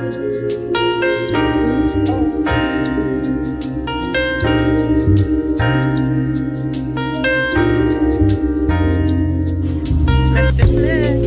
Mr. Smith.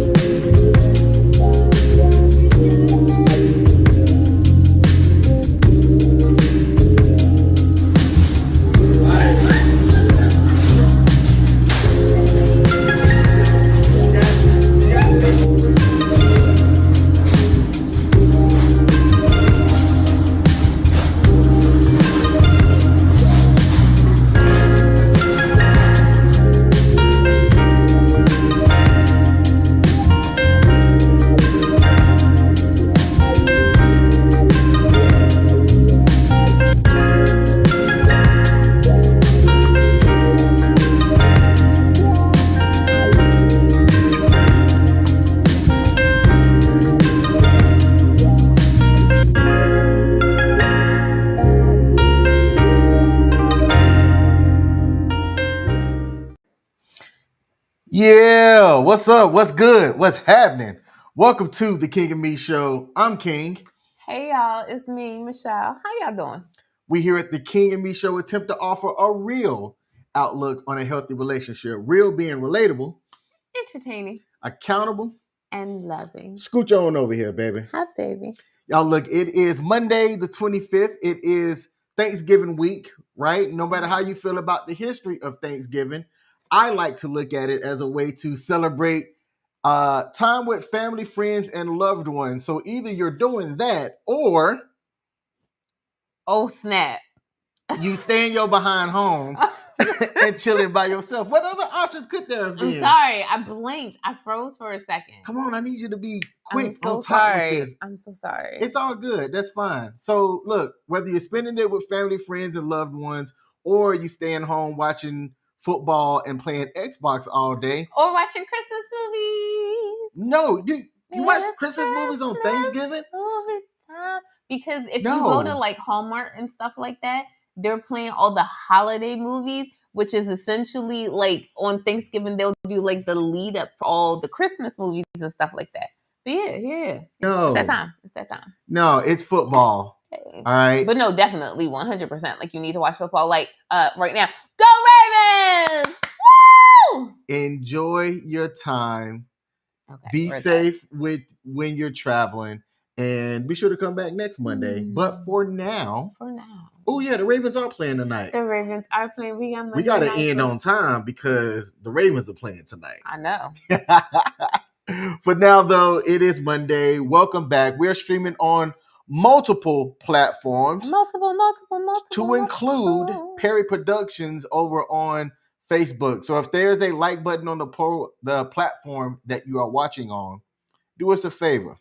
Yeah, what's up? What's good? What's happening? Welcome to the King and Me Show. I'm King. Hey y'all, it's me, Michelle. How y'all doing? We here at the King and Me Show attempt to offer a real outlook on a healthy relationship. Real being relatable, Entertaining accountable, and loving. Scooch on over here, baby. Hi, baby. Y'all look, it is Monday the 25th. It is Thanksgiving week, right? No matter how you feel about the history of Thanksgiving, I like to look at it as a way to celebrate time with family, friends, and loved ones. So either you're doing that or Oh, snap. you staying your behind home and chilling by yourself. What other options could there have been? I'm sorry. I blinked. I froze for a second. Come on, I need you to be quick I'm so on top sorry. with this. I'm so sorry. It's all good. That's fine. So look, whether you're spending it with family, friends, and loved ones, or you staying home watching football and playing Xbox all day. Or watching Christmas movies. No, you watch Christmas movies on Thanksgiving? Movie time. Because if No. you go to like Hallmark and stuff like that, they're playing all the holiday movies, which is essentially like on Thanksgiving, they'll do like the lead up for all the Christmas movies and stuff like that. But yeah. No. It's that time. No, it's football. Okay. All right. But no, definitely 100%. Like you need to watch football like right now. Go Ravens! Woo! Enjoy your time. Okay, Be safe with when you're traveling. And be sure to come back next Monday. But for now. Oh, yeah, the Ravens are playing tonight. The Ravens are playing. We got to end on time because the Ravens are playing tonight. I know. But now, though, it is Monday. Welcome back. We're streaming on multiple platforms. Multiple. To include Perry Productions over on Facebook. So if there's a like button on the platform that you are watching on, do us a favor.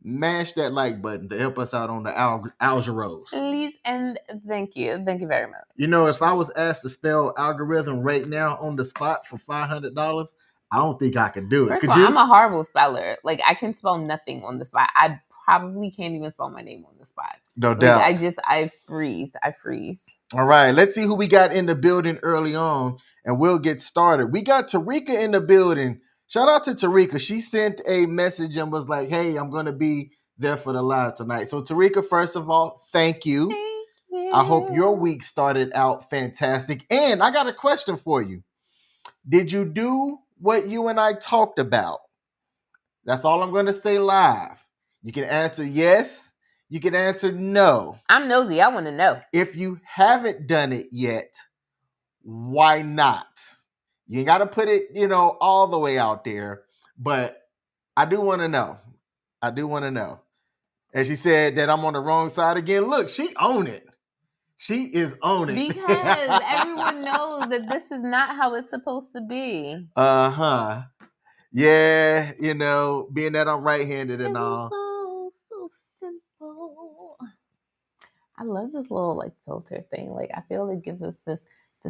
Mash that like button to help us out on the algorithm. Please and thank you. Thank you very much. You know, if I was asked to spell algorithm right now on the spot for $500, I don't think I could do it. First Could of all, you? I'm a horrible speller. Like I can spell nothing on the spot. I probably can't even spell my name on the spot. No doubt. I freeze. All right, let's see who we got in the building early on, and we'll get started. We got Tarika in the building. Shout out to Tarika. She sent a message and was like, hey, I'm going to be there for the live tonight. So Tarika, first of all, thank you. Thank you. I hope your week started out fantastic. And I got a question for you. Did you do what you and I talked about? That's all I'm going to say live. You can answer yes. You can answer no. I'm nosy. I want to know. If you haven't done it yet, why not? You ain't got to put it, all the way out there. But I do want to know. And she said that I'm on the wrong side again. Look, she own it. She is on it. Because everyone knows that this is not how it's supposed to be. Uh-huh. Yeah, being that I'm right-handed and all. So simple. I love this little like filter thing. Like I feel it gives us this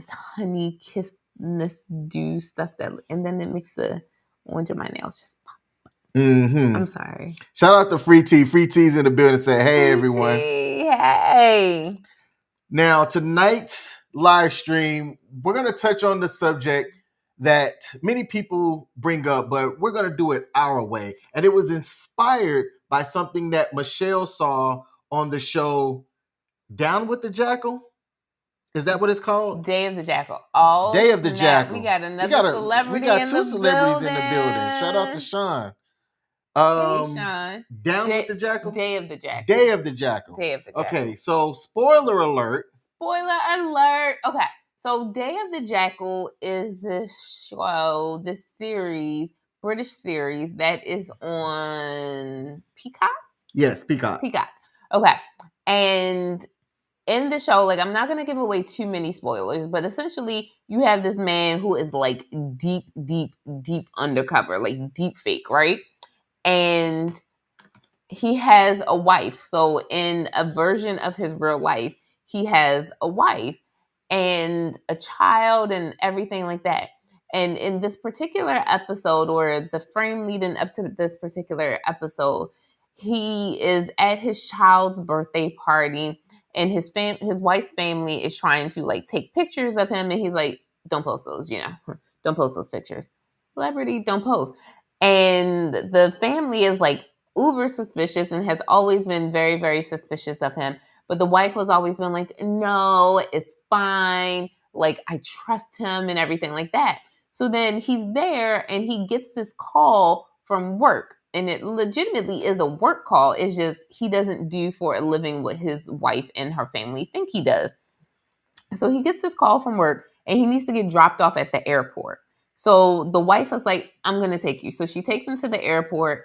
honey kissness dew stuff and then it makes the orange of my nails just pop. Mm-hmm. I'm sorry. Shout out to Free Tea. Free Tea's in the building. Say hey, Free everyone. Tea. Hey. Now tonight's live stream, we're gonna touch on the subject that many people bring up, but we're going to do it our way. And it was inspired by something that Michelle saw on the show Down with the Jackal. Is that what it's called? Day of the Jackal. Oh, Day of the snap. Jackal. We got another celebrity we got in two the celebrities building. in the building. Shout out to Sean. Hey, Sean. Down with the Jackal? Day of the Jackal. Day of the Jackal. Day of the Jackal. Okay, so spoiler alert. Spoiler alert. Okay, so Day of the Jackal is this show, this series, British series that is on Peacock? Yes, Peacock. Peacock. Okay, and in the show, like, I'm not going to give away too many spoilers, but essentially you have this man who is like deep, deep, deep undercover, like deep fake, right? And he has a wife. So in a version of his real life, he has a wife and a child and everything like that. And in this particular episode, or the frame leading up to this particular episode, he is at his child's birthday party, and his wife's family is trying to like take pictures of him, and he's like, "Don't post those, don't post those pictures. Celebrity, don't post." And the family is like uber suspicious and has always been very, very suspicious of him. But the wife has always been like, "No, it's fine. Like, I trust him," and everything like that. So then he's there and he gets this call from work. And it legitimately is a work call. It's just he doesn't do for a living what his wife and her family think he does. So he gets this call from work and he needs to get dropped off at the airport. So the wife is like, "I'm going to take you." So she takes him to the airport.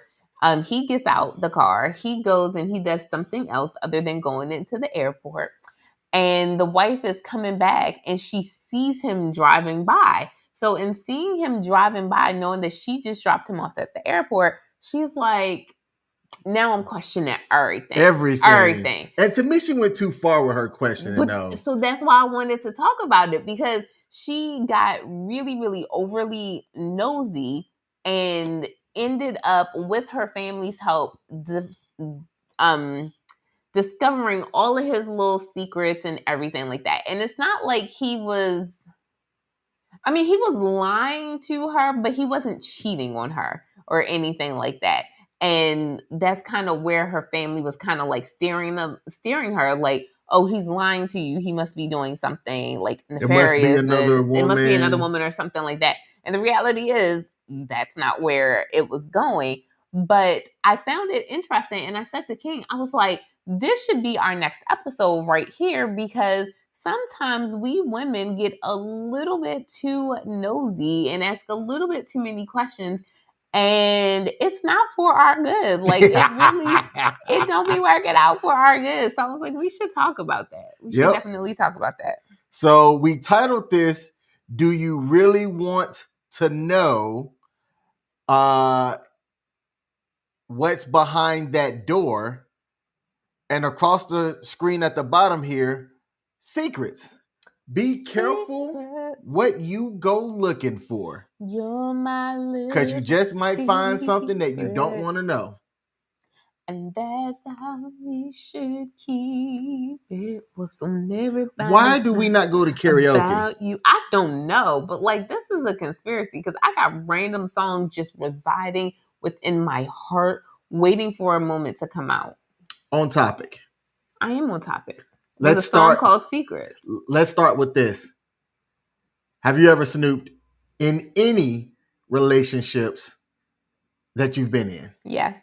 He gets out the car. He goes and he does something else other than going into the airport. And the wife is coming back and she sees him driving by. So in seeing him driving by, knowing that she just dropped him off at the airport, she's like, now I'm questioning everything. Everything. And to me, she went too far with her questioning, though. So that's why I wanted to talk about it, because she got really, really overly nosy and ended up, with her family's help, discovering all of his little secrets and everything like that. And it's not like he was lying to her, but he wasn't cheating on her or anything like that. And that's kind of where her family was kind of like steering her, like, "Oh, he's lying to you. He must be doing something like nefarious. It must be another woman or something like that." And the reality is that's not where it was going. But I found it interesting. And I said to King, I was like, this should be our next episode right here, because sometimes we women get a little bit too nosy and ask a little bit too many questions, and it's not for our good. Like, it don't be working out for our good. So I was like, we should talk about that. We should definitely talk about that. So we titled this, "Do You Really Want to Know What's Behind That Door?" And across the screen at the bottom here, secrets. Be careful what you go looking for. You're my little because you just might find something that you don't want to know. And that's how we should keep it. What's on everybody's Why do we not go to karaoke? About you. I don't know, but like, this is a conspiracy, because I got random songs just residing within my heart, waiting for a moment to come out. On topic. I am on topic. There's a song called Secrets. Let's start with this. Have you ever snooped in any relationships that you've been in? Yes.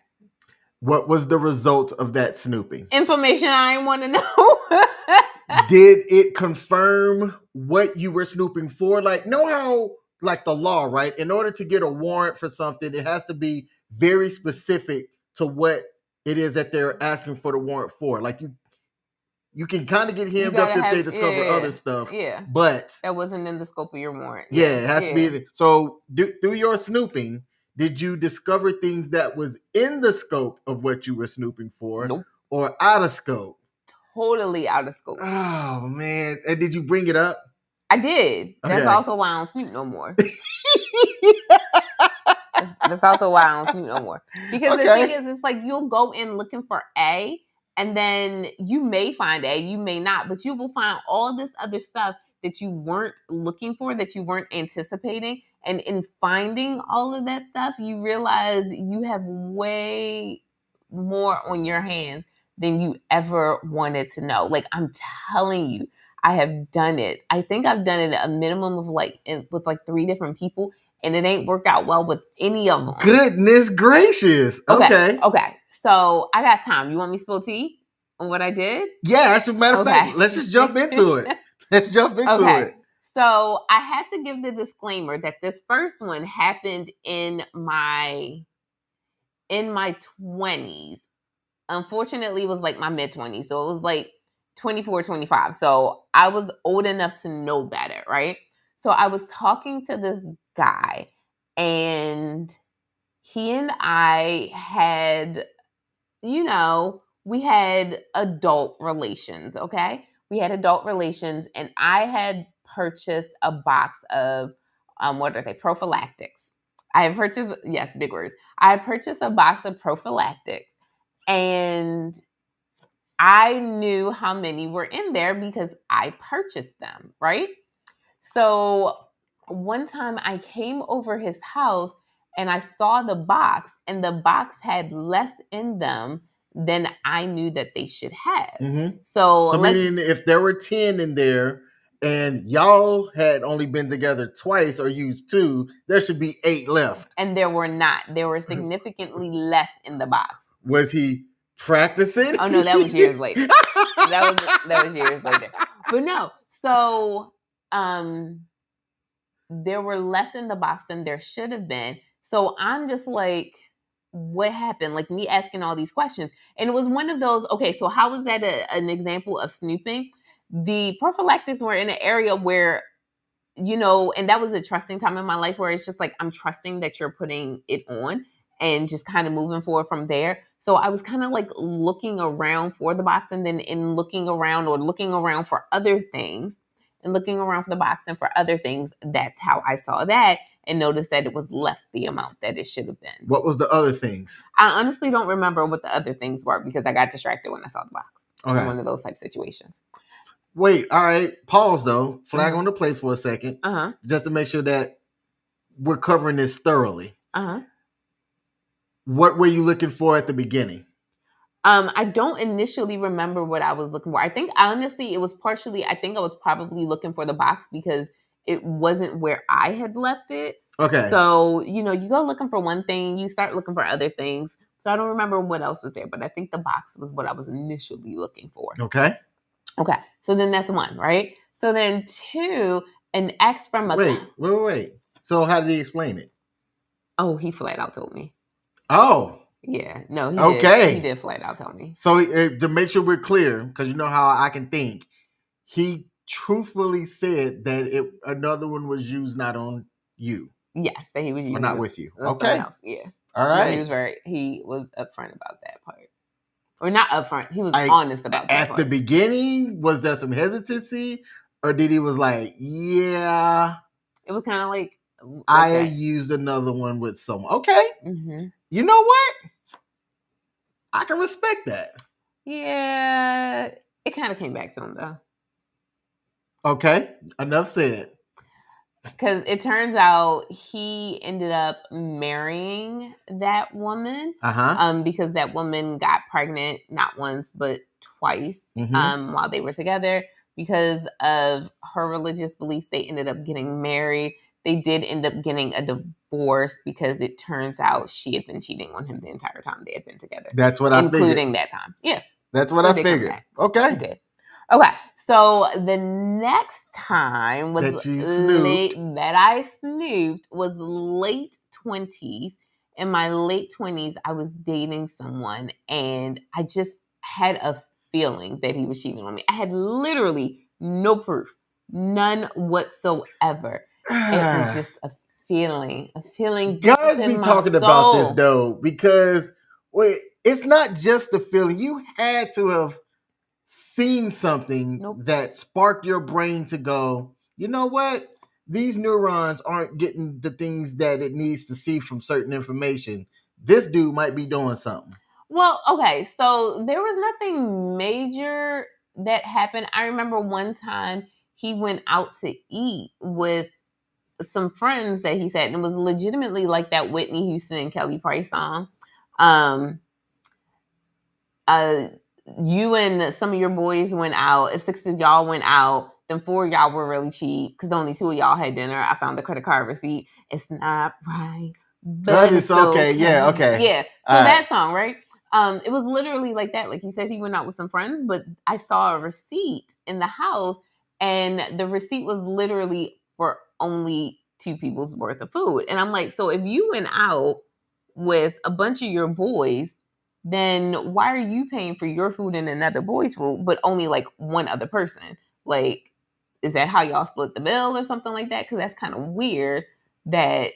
What was the result of that snooping? Information I didn't want to know. Did it confirm what you were snooping for? Like, know how, like the law, right? In order to get a warrant for something, it has to be very specific to what it is that they're asking for the warrant for. Like, you can kind of get hemmed up if they discover other stuff. Yeah. But that wasn't in the scope of your warrant. Yeah, it has to be. So through your snooping, did you discover things that was in the scope of what you were snooping for? Nope. Or out of scope? Totally out of scope. Oh, man. And did you bring it up? I did. That's also why I don't snoop no more. That's also why I don't snoop no more. Because the thing is, it's like, you'll go in looking for A, and then you may find A, you may not, but you will find all this other stuff that you weren't looking for, that you weren't anticipating. And in finding all of that stuff, you realize you have way more on your hands than you ever wanted to know. Like, I'm telling you, I have done it. I think I've done it a minimum of with 3 different people, and it ain't worked out well with any of them. Goodness gracious. Okay. So I got time. You want me to spill tea on what I did? Yeah, as a matter of fact, let's just jump into it. It. So I have to give the disclaimer that this first one happened in my 20s. Unfortunately, it was like my mid-20s. So it was like 24, 25. So I was old enough to know better, right? So I was talking to this guy, and he and I had, we had adult relations, okay? We had adult relations, and I had purchased a box of, what are they? Prophylactics. I have purchased, yes, big words. I purchased a box of prophylactics, and I knew how many were in there because I purchased them, right? So one time I came over his house and I saw the box, and the box had less in them than I knew that they should have. Mm-hmm. So meaning if there were 10 in there and y'all had only been together twice or used 2, there should be 8 left. And there were not. There were significantly less in the box. Was he practicing? Oh no, that was years later. that was years later. But no, so there were less in the box than there should have been. So I'm just like, what happened? Like, me asking all these questions. And it was one of those, okay, so how was that an example of snooping? The prophylactics were in an area where, and that was a trusting time in my life where it's just like, I'm trusting that you're putting it on and just kind of moving forward from there. So I was kind of like looking around for the box, and then in looking around for other things, and looking around for the box and for other things, that's how I saw that and noticed that it was less the amount that it should have been. What was the other things? I honestly don't remember what the other things were because I got distracted when I saw the box. Okay. In one of those type situations. Wait, all right. Pause though. Flag on the play for a second. Just to make sure that we're covering this thoroughly. What were you looking for at the beginning? I don't initially remember what I was looking for. I think honestly, it was partially, I think I was probably looking for the box because it wasn't where I had left it. Okay. So, you go looking for one thing, you start looking for other things. So I don't remember what else was there, but I think the box was what I was initially looking for. Okay. So then that's 1, right? So then 2, an ex from a... Wait. So how did he explain it? Oh, he flat out told me. Oh. Yeah, no, he did. He did flat out tell me. So to make sure we're clear, because you know how I can think, he truthfully said that another one was used not on you. Yes, that he was using. Or not with you. Okay. Else. Yeah. All right. No, he was upfront about that part. Or not upfront. He was honest about that part. At the beginning, was there some hesitancy? Or did he was like, yeah. It was kind of like, okay. I used another one with someone. Okay. Mm-hmm. You know what? I can respect that. Yeah. It kind of came back to him, though. Okay. Enough said. Because it turns out he ended up marrying that woman. Because that woman got pregnant not once, but twice while they were together. Because of her religious beliefs, they ended up getting married. They did end up getting a divorce because it turns out she had been cheating on him the entire time they had been together. That's what I figured. Including that time. Yeah. That's what I figured. Okay. He did. Okay. So the next time was that I snooped was late 20s. In my late 20s, I was dating someone and I just had a feeling that he was cheating on me. I had literally no proof. None whatsoever. It was just a feeling. Guys be talking about this though, because it's not just a feeling. You had to have seen something that sparked your brain to go, you know what? These neurons aren't getting the things that it needs to see from certain information. This dude might be doing something. Well, okay. So there was nothing major that happened. I remember one time he went out to eat with some friends that he said, and it was legitimately like that Whitney Houston and Kelly Price song. You and some of your boys went out. If 6 of y'all went out, then 4 of y'all were really cheap because only 2 of y'all had dinner. I found the credit card receipt. It's not right, but it's okay. Yeah, okay. Yeah. So that song, right? It was literally like that. Like he said, he went out with some friends, but I saw a receipt in the house, and the receipt was literally for only 2 people's worth of food. And I'm like, so if you went out with a bunch of your boys, then why are you paying for your food and another boy's food, but only like one other person? Like, is that how y'all split the bill or something like that? Because that's kind of weird. That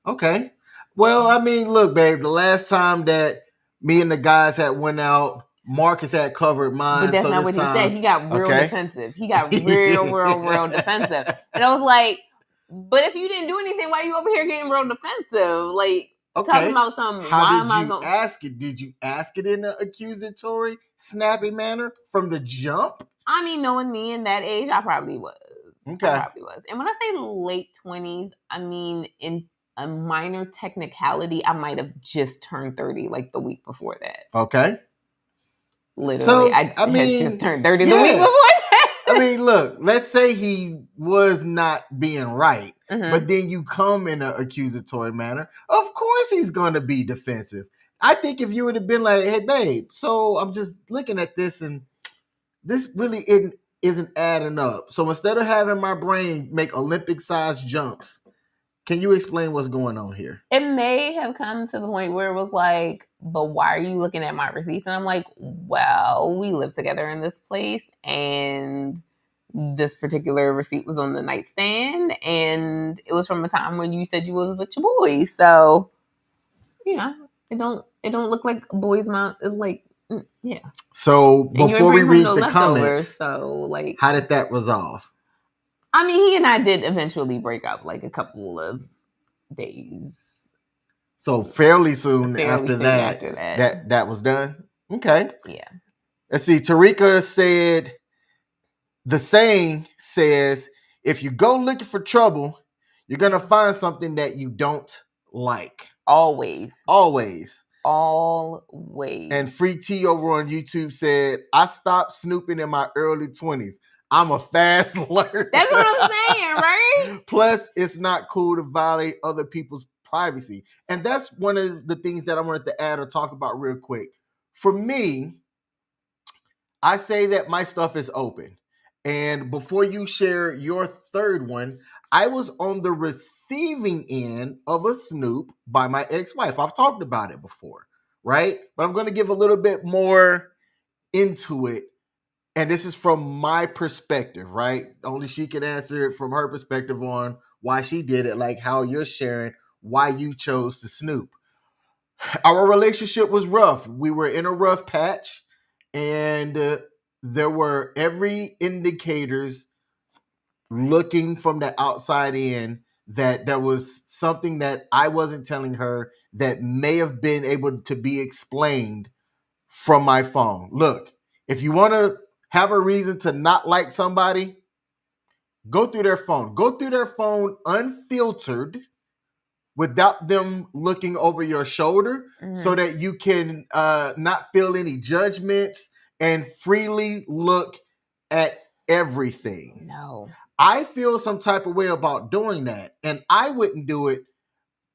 okay. Well, I mean, look, babe, the last time that me and the guys had went out, Marcus had covered mine. But that's not what he said. He got real defensive. He got real defensive. And I was like, but if you didn't do anything, why are you over here getting real defensive? Like, talking about something. How did you ask it? Did you ask it in an accusatory, snappy manner from the jump? I mean, knowing me in that age, I probably was. Okay. I probably was. And when I say late 20s, I mean in a minor technicality, I might have just turned 30 like the week before that. Okay. Literally, so, I had just turned 30 the week before that. I mean, look, let's say he was not being right, but then you come in an accusatory manner. Of course he's going to be defensive. I think if you would have been like, hey, babe, so I'm just looking at this and this really isn't adding up. So instead of having my brain make Olympic-sized jumps, can you explain what's going on here? It may have come to the point where it was like, but why are you looking at my receipts? And I'm like, well, we live together in this place, and this particular receipt was on the nightstand, and it was from a time when you said you was with your boys. So, you know, it don't look like a boy's mouth. Like, yeah. So before we read the comments, so like, how did that resolve? I mean, he and I did eventually break up like a couple of days. So fairly soon after that was done. Okay. Yeah. Let's see. Tarika said, the saying says, if you go looking for trouble, you're going to find something that you don't like. Always. And Free T over on YouTube said, I stopped snooping in my early 20s. I'm a fast learner. That's what I'm saying, right? Plus, it's not cool to violate other people's privacy. And that's one of the things that I wanted to add or talk about real quick. For me, I say that my stuff is open. And before you share your third one, I was on the receiving end of a snoop by my ex-wife. I've talked about it before, right? But I'm going to give a little bit more into it. And this is from my perspective, right? Only she can answer it from her perspective on why she did it, like how you're sharing why you chose to snoop. Our relationship was rough. We were in a rough patch, and there were every indicators looking from the outside in that there was something that I wasn't telling her that may have been able to be explained from my phone. Look, if you want to have a reason to not like somebody, go through their phone. Go through their phone unfiltered without them looking over your shoulder, so that you can not feel any judgments and freely look at everything. No. I feel some type of way about doing that, and I wouldn't do it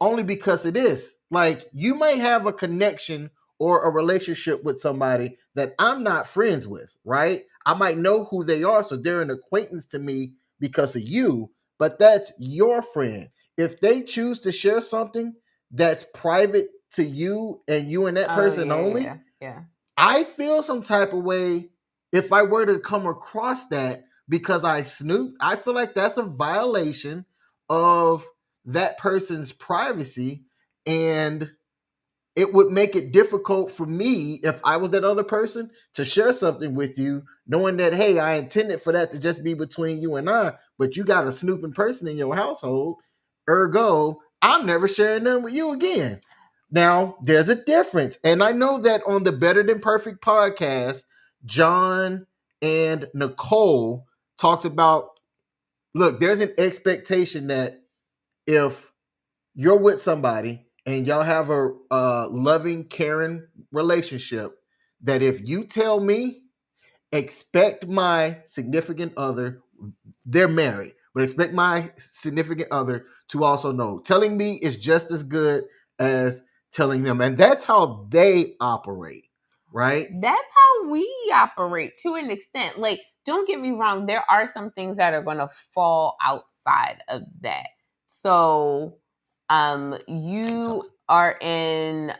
only because it is. Like, you might have a connection or a relationship with somebody that I'm not friends with, right? I might know who they are, so they're an acquaintance to me because of you, but that's your friend. If they choose to share something that's private to you and you and that person only, I feel some type of way if I were to come across that because I snooped. I feel like that's a violation of that person's privacy, and it would make it difficult for me if I was that other person to share something with you, knowing that, hey, I intended for that to just be between you and I, but you got a snooping person in your household. Ergo, I'm never sharing them with you again. Now, there's a difference. And I know that on the Better Than Perfect podcast, John and Nicole talked about look, there's an expectation that if you're with somebody and y'all have a loving, caring relationship, that if you tell me, expect my significant other, they're married, but expect my significant other to also know. Telling me is just as good as telling them. And that's how they operate, right? That's how we operate to an extent. Like, don't get me wrong, there are some things that are going to fall outside of that. So, you are in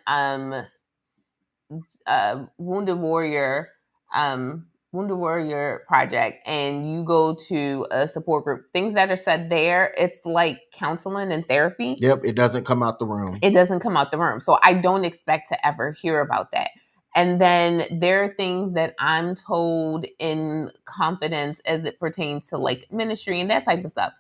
Wounded Warrior project, and you go to a support group. Things that are said there, it's like counseling and therapy. Yep, it doesn't come out the room. It doesn't come out the room. So I don't expect to ever hear about that. And then there are things that I'm told in confidence as it pertains to like ministry and that type of stuff.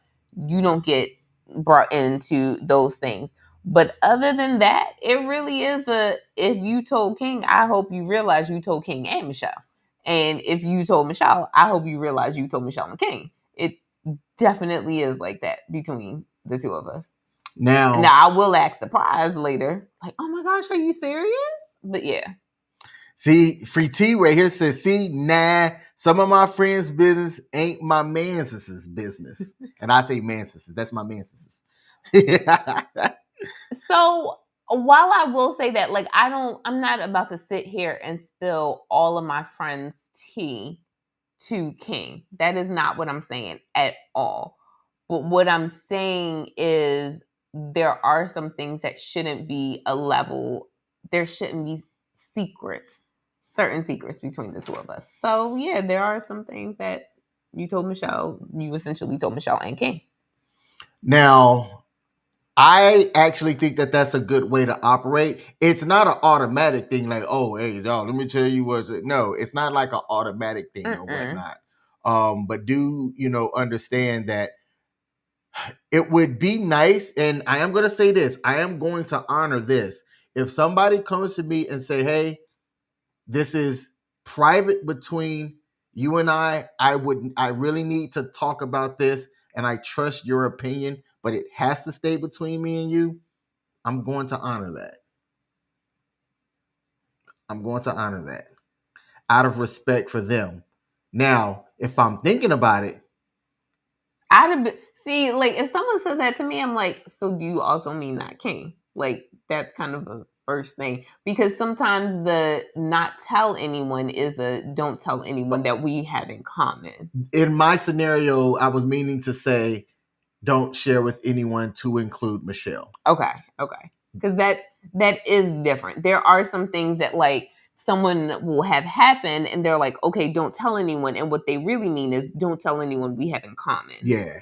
You don't get brought into those things. But other than that, it really is if you told King, I hope you realize you told King and Michelle. And if you told Michelle, I hope you realize you told Michelle and King. It definitely is like that between the two of us. Now I will act surprised later. Like, oh my gosh, are you serious? But yeah. See, Free T right here says, see, nah, some of my friends' business ain't my man's business. And I say man's, that's my man's. So while I will say that, like, I'm not about to sit here and spill all of my friends' tea to King. That is not what I'm saying at all. But what I'm saying is there are some things that shouldn't be a level. There shouldn't be certain secrets between the two of us. So yeah, there are some things that you essentially told Michelle and King. Now, I actually think that that's a good way to operate. It's not an automatic thing like, oh, hey, dog, let me tell you what's it. No, it's not like an automatic thing or whatnot. But do, understand that it would be nice, and I am going to say this, I am going to honor this. If somebody comes to me and say, hey, this is private between you and I really need to talk about this, and I trust your opinion, but it has to stay between me and you, I'm going to honor that. I'm going to honor that out of respect for them. Now, if I'm thinking about it, like if someone says that to me, I'm like, so do you also mean not King? Like that's kind of a first thing, because sometimes the not tell anyone is a don't tell anyone that we have in common. In my scenario, I was meaning to say don't share with anyone to include Michelle. Okay. Because that is different. There are some things that like someone will have happen and they're like, okay, don't tell anyone. And what they really mean is don't tell anyone we have in common. Yeah.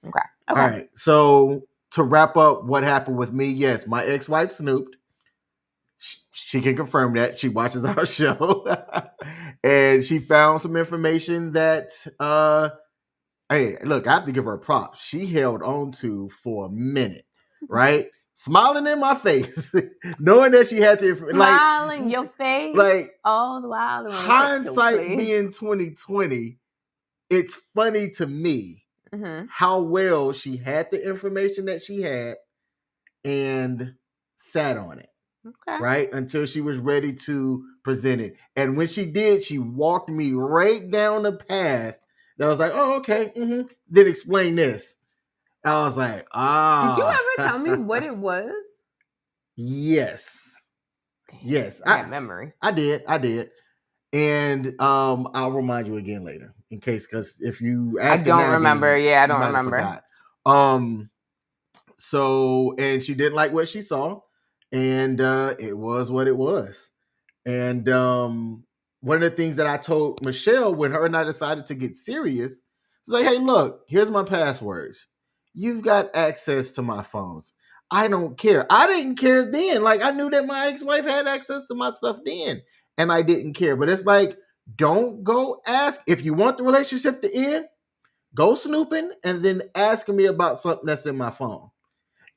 Okay. All right. So to wrap up what happened with me, yes, my ex-wife snooped. She can confirm that. She watches our show. And she found some information that hey, look, I have to give her props. She held on to for a minute, right? Smiling in my face, knowing that she had to smiling in your face, like all the while. Hindsight being 2020, it's funny to me how well she had the information that she had and sat on it. Okay. Right? Until she was ready to present it. And when she did, she walked me right down the path that was like, oh, okay. Then explain this. I was like, Did you ever tell me what it was? Yes. Damn, yes. I have memory. I did. And I'll remind you again later in case, because if you ask, I don't remember. I don't remember. So, and she didn't like what she saw, and it was what it was. And one of the things that I told Michelle when her and I decided to get serious was like, hey, look, here's my passwords. You've got access to my phones. I don't care. I didn't care then. Like, I knew that my ex-wife had access to my stuff then, and I didn't care. But it's like, don't go ask. If you want the relationship to end, go snooping and then asking me about something that's in my phone.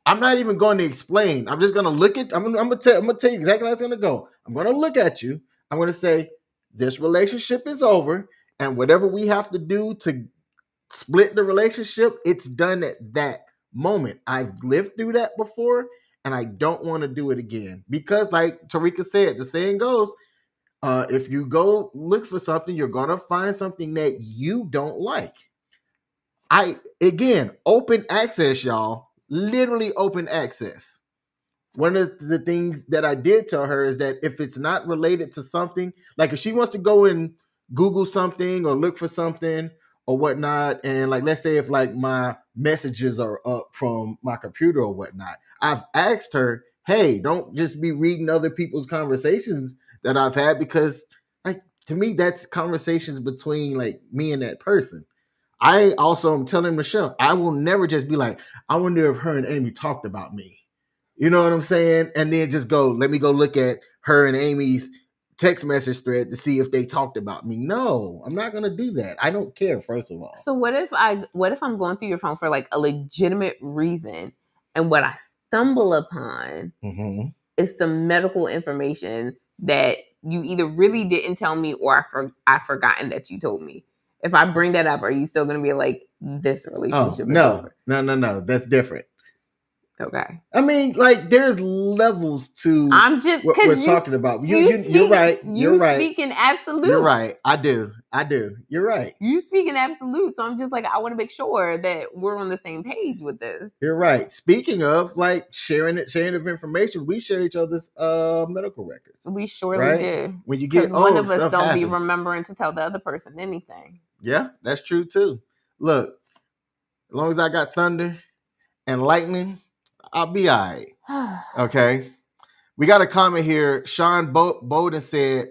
I'm not even going to explain. I'm just going to look at. I'm going to tell you exactly how it's going to go. I'm going to look at you. I'm going to say, this relationship is over, and whatever we have to do split the relationship, it's done at that moment. I've lived through that before, and I don't want to do it again. Because, like Tarika said, the saying goes, if you go look for something, you're gonna find something that you don't like. Again, open access, y'all. Literally open access. One of the things that I did tell her is that if it's not related to something, like if she wants to go and Google something or look for something or whatnot, and like let's say if like my messages are up from my computer or whatnot, I've asked her, hey, don't just be reading other people's conversations that I've had, because like to me that's conversations between like me and that person. I also am telling Michelle, I will never just be like, I wonder if her and Amy talked about me. You know what I'm saying? And then just go, let me go look at her and Amy's text message thread to see if they talked about me. No, I'm not gonna do that. I don't care, first of all. So what if I'm going through your phone for like a legitimate reason, and what I stumble upon is some medical information that you either really didn't tell me or I've forgotten that you told me. If I bring that up, are you still going to be like, this relationship is over? No. That's different. Okay. I mean, like, there's levels to I'm just what we're talking about. You're right. You're right. You speak in absolute. You're right. I do. You're right. You speak in absolute. So I'm just like, I want to make sure that we're on the same page with this. You're right. Speaking of like sharing of information, we share each other's medical records. We surely do. When you get one of us stuff don't happens. be remembering to tell the other person anything. Yeah, that's true too. Look, as long as I got thunder and lightning, I'll be all right. Okay. We got a comment here. Sean Bowden said,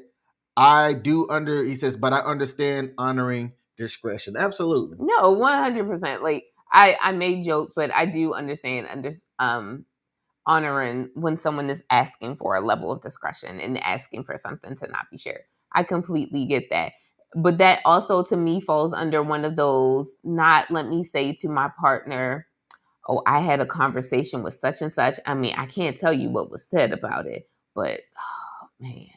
he says, but I understand honoring discretion. Absolutely. No, 100%. Like I may joke, but I do understand honoring when someone is asking for a level of discretion and asking for something to not be shared. I completely get that. But that also to me falls under one of those, not let me say to my partner, oh, I had a conversation with such and such. I mean, I can't tell you what was said about it, but oh man,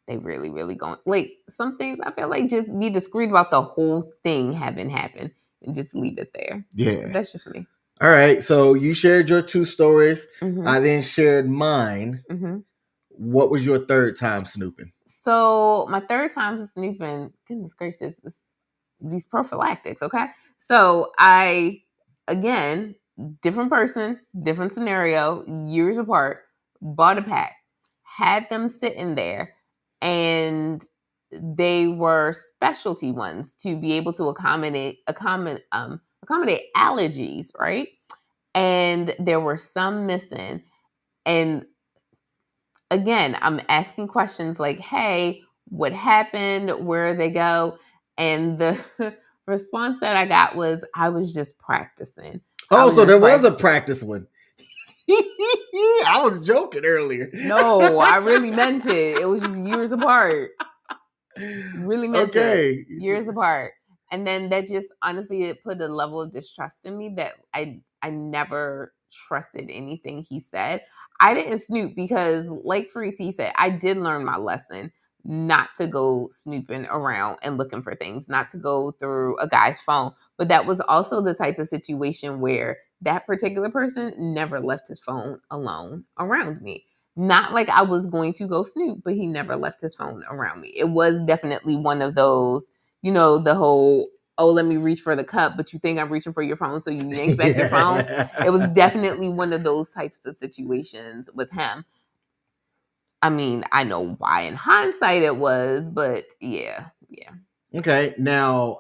they really, really going, like some things I feel like just be discreet about the whole thing having happened and just leave it there. Yeah. That's just me. All right. So you shared your 2 stories. I then shared mine. What was your third time snooping? So my third time snooping, goodness gracious, these prophylactics, okay? So again, different person, different scenario, years apart, bought a pack, had them sitting there, and they were specialty ones to be able to accommodate allergies, right? And there were some missing. And again, I'm asking questions like, hey, what happened? Where they go? And the response that I got was, I was just practicing. Oh, so there was a practice one. I was joking earlier. No, I really meant it. It was just years apart. Really meant it. Years apart. And then that just honestly, it put a level of distrust in me that I never trusted anything he said. I didn't snoop because, like Freaky said, I did learn my lesson not to go snooping around and looking for things, not to go through a guy's phone. But that was also the type of situation where that particular person never left his phone alone around me. Not like I was going to go snoop, but he never left his phone around me. It was definitely one of those, the whole, oh, let me reach for the cup, but you think I'm reaching for your phone, so you yank back your phone. It was definitely one of those types of situations with him. I mean, I know why in hindsight it was, but yeah. Okay, now,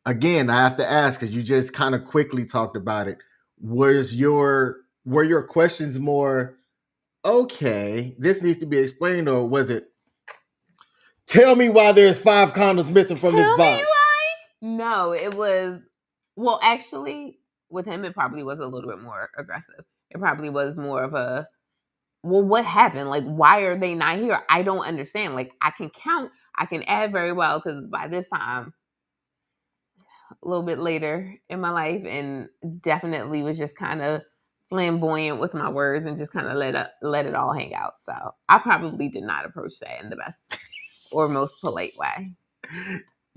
again, I have to ask, because you just kind of quickly talked about it. Were your questions more, okay, this needs to be explained, or was it, tell me why there's 5 condoms missing from this box? No, it was, well, actually, with him, it probably was a little bit more aggressive. It probably was more of a, well, what happened? Like, why are they not here? I don't understand. Like, I can count, I can add very well, because by this time, a little bit later in my life, and definitely was just kind of flamboyant with my words and just kind of let it all hang out. So I probably did not approach that in the best or most polite way.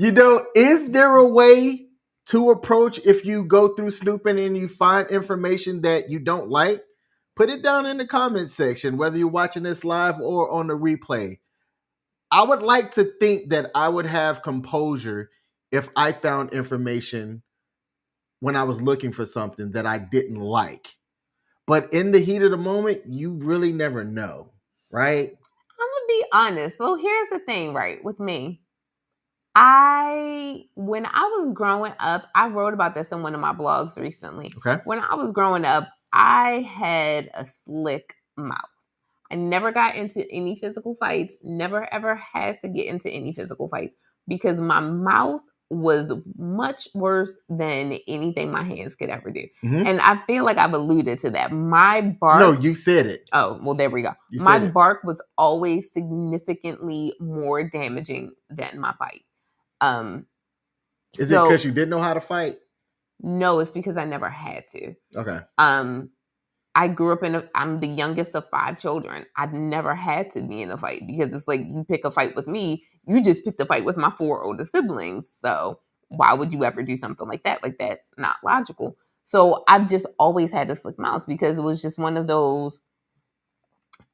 Is there a way to approach if you go through snooping and you find information that you don't like. Put it down in the comments section, whether you're watching this live or on the replay. I would like to think that I would have composure if I found information when I was looking for something that I didn't like. But in the heat of the moment, you really never know, right? I'm gonna be honest. So here's the thing, right? With me, when I was growing up, I wrote about this in one of my blogs recently. Okay. When I was growing up, I had a slick mouth. I never got into any physical fights, never ever had to get into any physical fights because my mouth was much worse than anything my hands could ever do. Mhm. And I feel like I've alluded to that. My bark. No, you said it. Oh, well, there we go. You My said it. bark was always significantly more damaging than my bite. Is it because you didn't know how to fight? No, it's because I never had to. Okay. I grew up I'm the youngest of 5 children. I've never had to be in a fight because it's like you pick a fight with me, you just picked a fight with my 4 older siblings. So why would you ever do something like that? Like, that's not logical. So I've just always had a slick mouth because it was just one of those,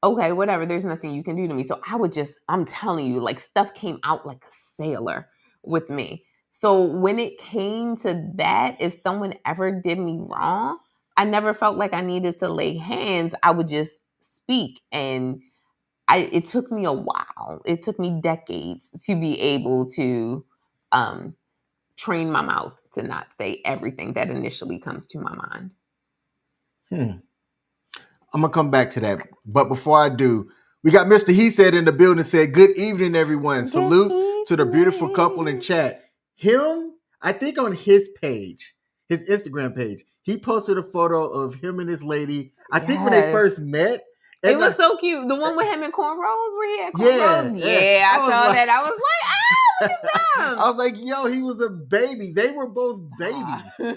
okay, whatever, there's nothing you can do to me. So I'm telling you, like, stuff came out like a sailor with me. So when it came to that, if someone ever did me wrong, I never felt like I needed to lay hands. I would just speak. And it took me a while. It took me decades to be able to train my mouth to not say everything that initially comes to my mind. I'm going to come back to that. But before I do, we got Mr. He Said in the building, said, good evening, everyone. Good Salute to the beautiful evening. couple in chat. Him, I think on his page, his Instagram page, he posted a photo of him and his lady. I think when they first met. It was so cute. The one with him in cornrows, where he had cornrows. Yeah, I saw that. I was like, ah, look at them. I was like, yo, he was a baby. They were both babies.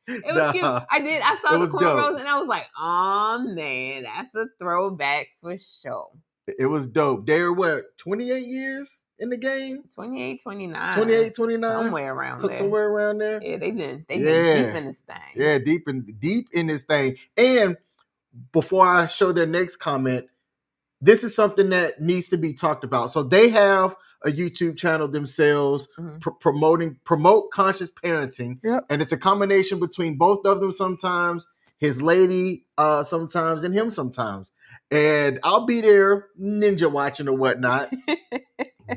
It was cute. I saw the cornrows dope. And I was like, oh man, that's a throwback for sure. It was dope. They're what, 28 years in the game? 28, 29. 28, 29? Somewhere around there. Somewhere around there? Yeah, they've been deep in this thing. Yeah, deep in this thing. And before I show their next comment, this is something that needs to be talked about. So they have a YouTube channel themselves, promote conscious parenting. Yep. And it's a combination between both of them sometimes, his lady sometimes, and him sometimes. And I'll be there ninja watching or whatnot.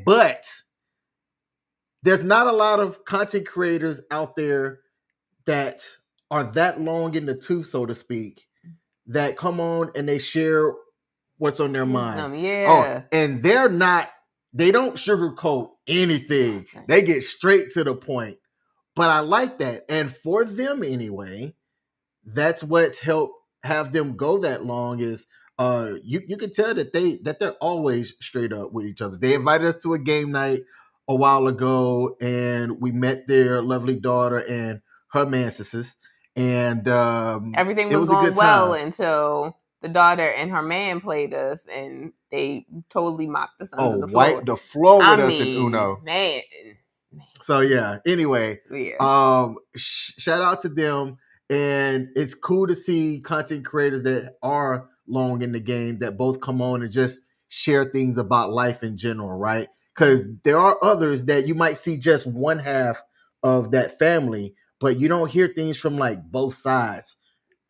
But there's not a lot of content creators out there that are that long in the tooth, so to speak, that come on and they share what's on their mind. Yeah. And they don't sugarcoat anything. They get straight to the point. But I like that. And for them anyway, that's what's helped have them go that long is you can tell that they're always straight up with each other. They invited us to a game night a while ago, and we met their lovely daughter and her manses. And everything was going well until the daughter and her man played us, and they totally mopped us under the floor. Wiped the floor with us in Uno. Man. So yeah. Anyway, shout out to them, and it's cool to see content creators that are long in the game that both come on and just share things about life in general, right? Because there are others that you might see just one half of that family, but you don't hear things from like both sides,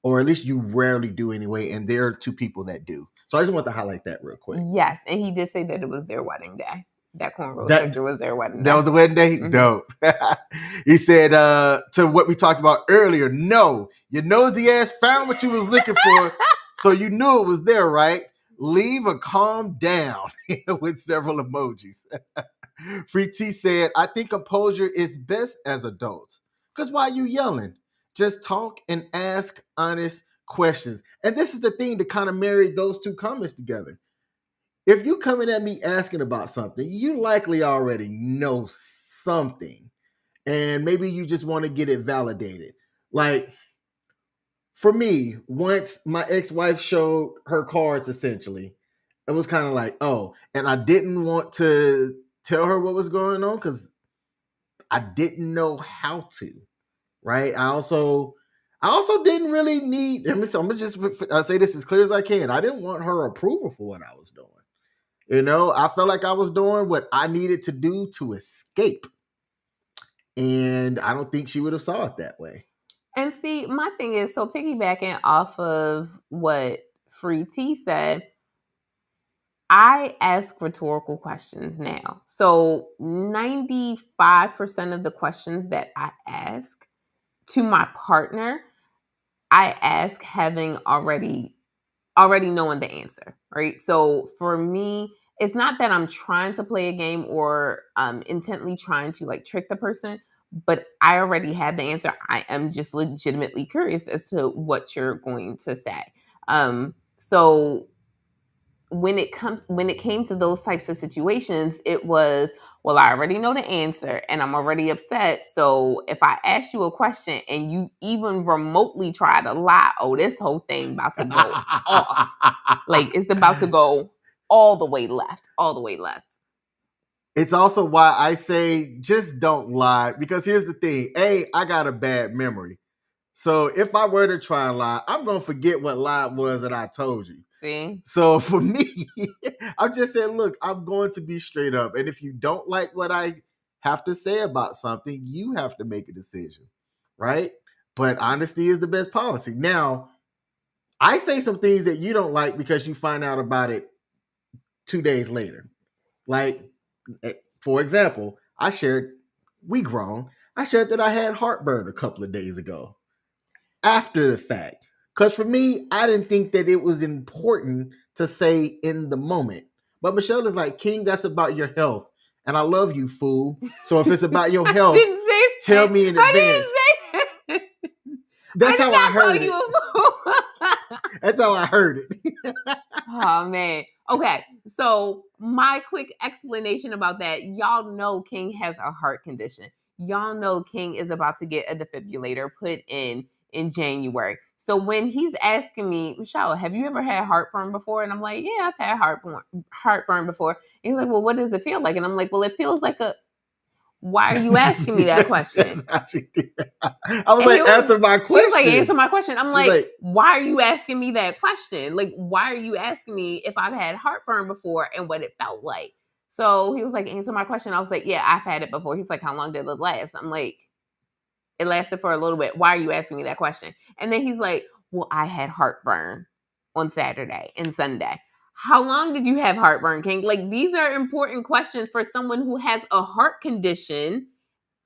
or at least you rarely do anyway. And there are 2 people that do. So I just want to highlight that real quick. Yes. And he did say that it was their wedding day. That cornrow surgery was their wedding day. That was the wedding day? Mm-hmm. Dope. He said to what we talked about earlier, no, your nosy ass found what you was looking for, so you knew it was there, right? Leave or calm down with several emojis. Free T said, I think composure is best as adults. Because why are you yelling? Just talk and ask honest questions. And this is the thing to kind of marry those 2 comments together. If you coming at me asking about something, you likely already know something. And maybe you just want to get it validated. Like, for me, once my ex-wife showed her cards, essentially, it was kind of like, oh, and I didn't want to tell her what was going on because I didn't know how to. Right. I also didn't really need. I'm gonna just say this as clear as I can. I didn't want her approval for what I was doing. I felt like I was doing what I needed to do to escape, and I don't think she would have saw it that way. And see, my thing is, so piggybacking off of what Free T said, I ask rhetorical questions now. So 95% of the questions that I ask to my partner, I ask having already knowing the answer, right? So for me, it's not that I'm trying to play a game or intently trying to like trick the person, but I already had the answer. I am just legitimately curious as to what you're going to say. So when it came to those types of situations, it was, well, I already know the answer and I'm already upset. So if I ask you a question and you even remotely try to lie, oh, this whole thing about to go off. Like it's about to go all the way left. It's also why I say just don't lie, because here's the thing. I got a bad memory. So if I were to try and lie, I'm going to forget what lie it was that I told you. See? So for me, I'm just saying, look, I'm going to be straight up. And if you don't like what I have to say about something, you have to make a decision, right? But honesty is the best policy. Now, I say some things that you don't like because you find out about it 2 days later. Like, for example, I shared that I had heartburn a couple of days ago after the fact. Because for me, I didn't think that it was important to say in the moment. But Michelle is like, King, that's about your health. And I love you, fool. So if it's about your health, tell me in advance. That's how I heard it. That's how I heard it. Oh, man. Okay. So my quick explanation about that, y'all know King has a heart condition. Y'all know King is about to get a defibrillator put in January. So when he's asking me, Michelle, have you ever had heartburn before? And I'm like, yeah, I've had heartburn before. And he's like, well, what does it feel like? And I'm like, well, it feels like a... Why are you asking me that question? I was like, answer my question. He was like, answer my question. I'm like, why are you asking me that question? Like, why are you asking me if I've had heartburn before and what it felt like? So he was like, answer my question. I was like, yeah, I've had it before. He's like, how long did it last? I'm like, it lasted for a little bit. Why are you asking me that question? And then he's like, well, I had heartburn on Saturday and Sunday. How long did you have heartburn, King? Like, these are important questions for someone who has a heart condition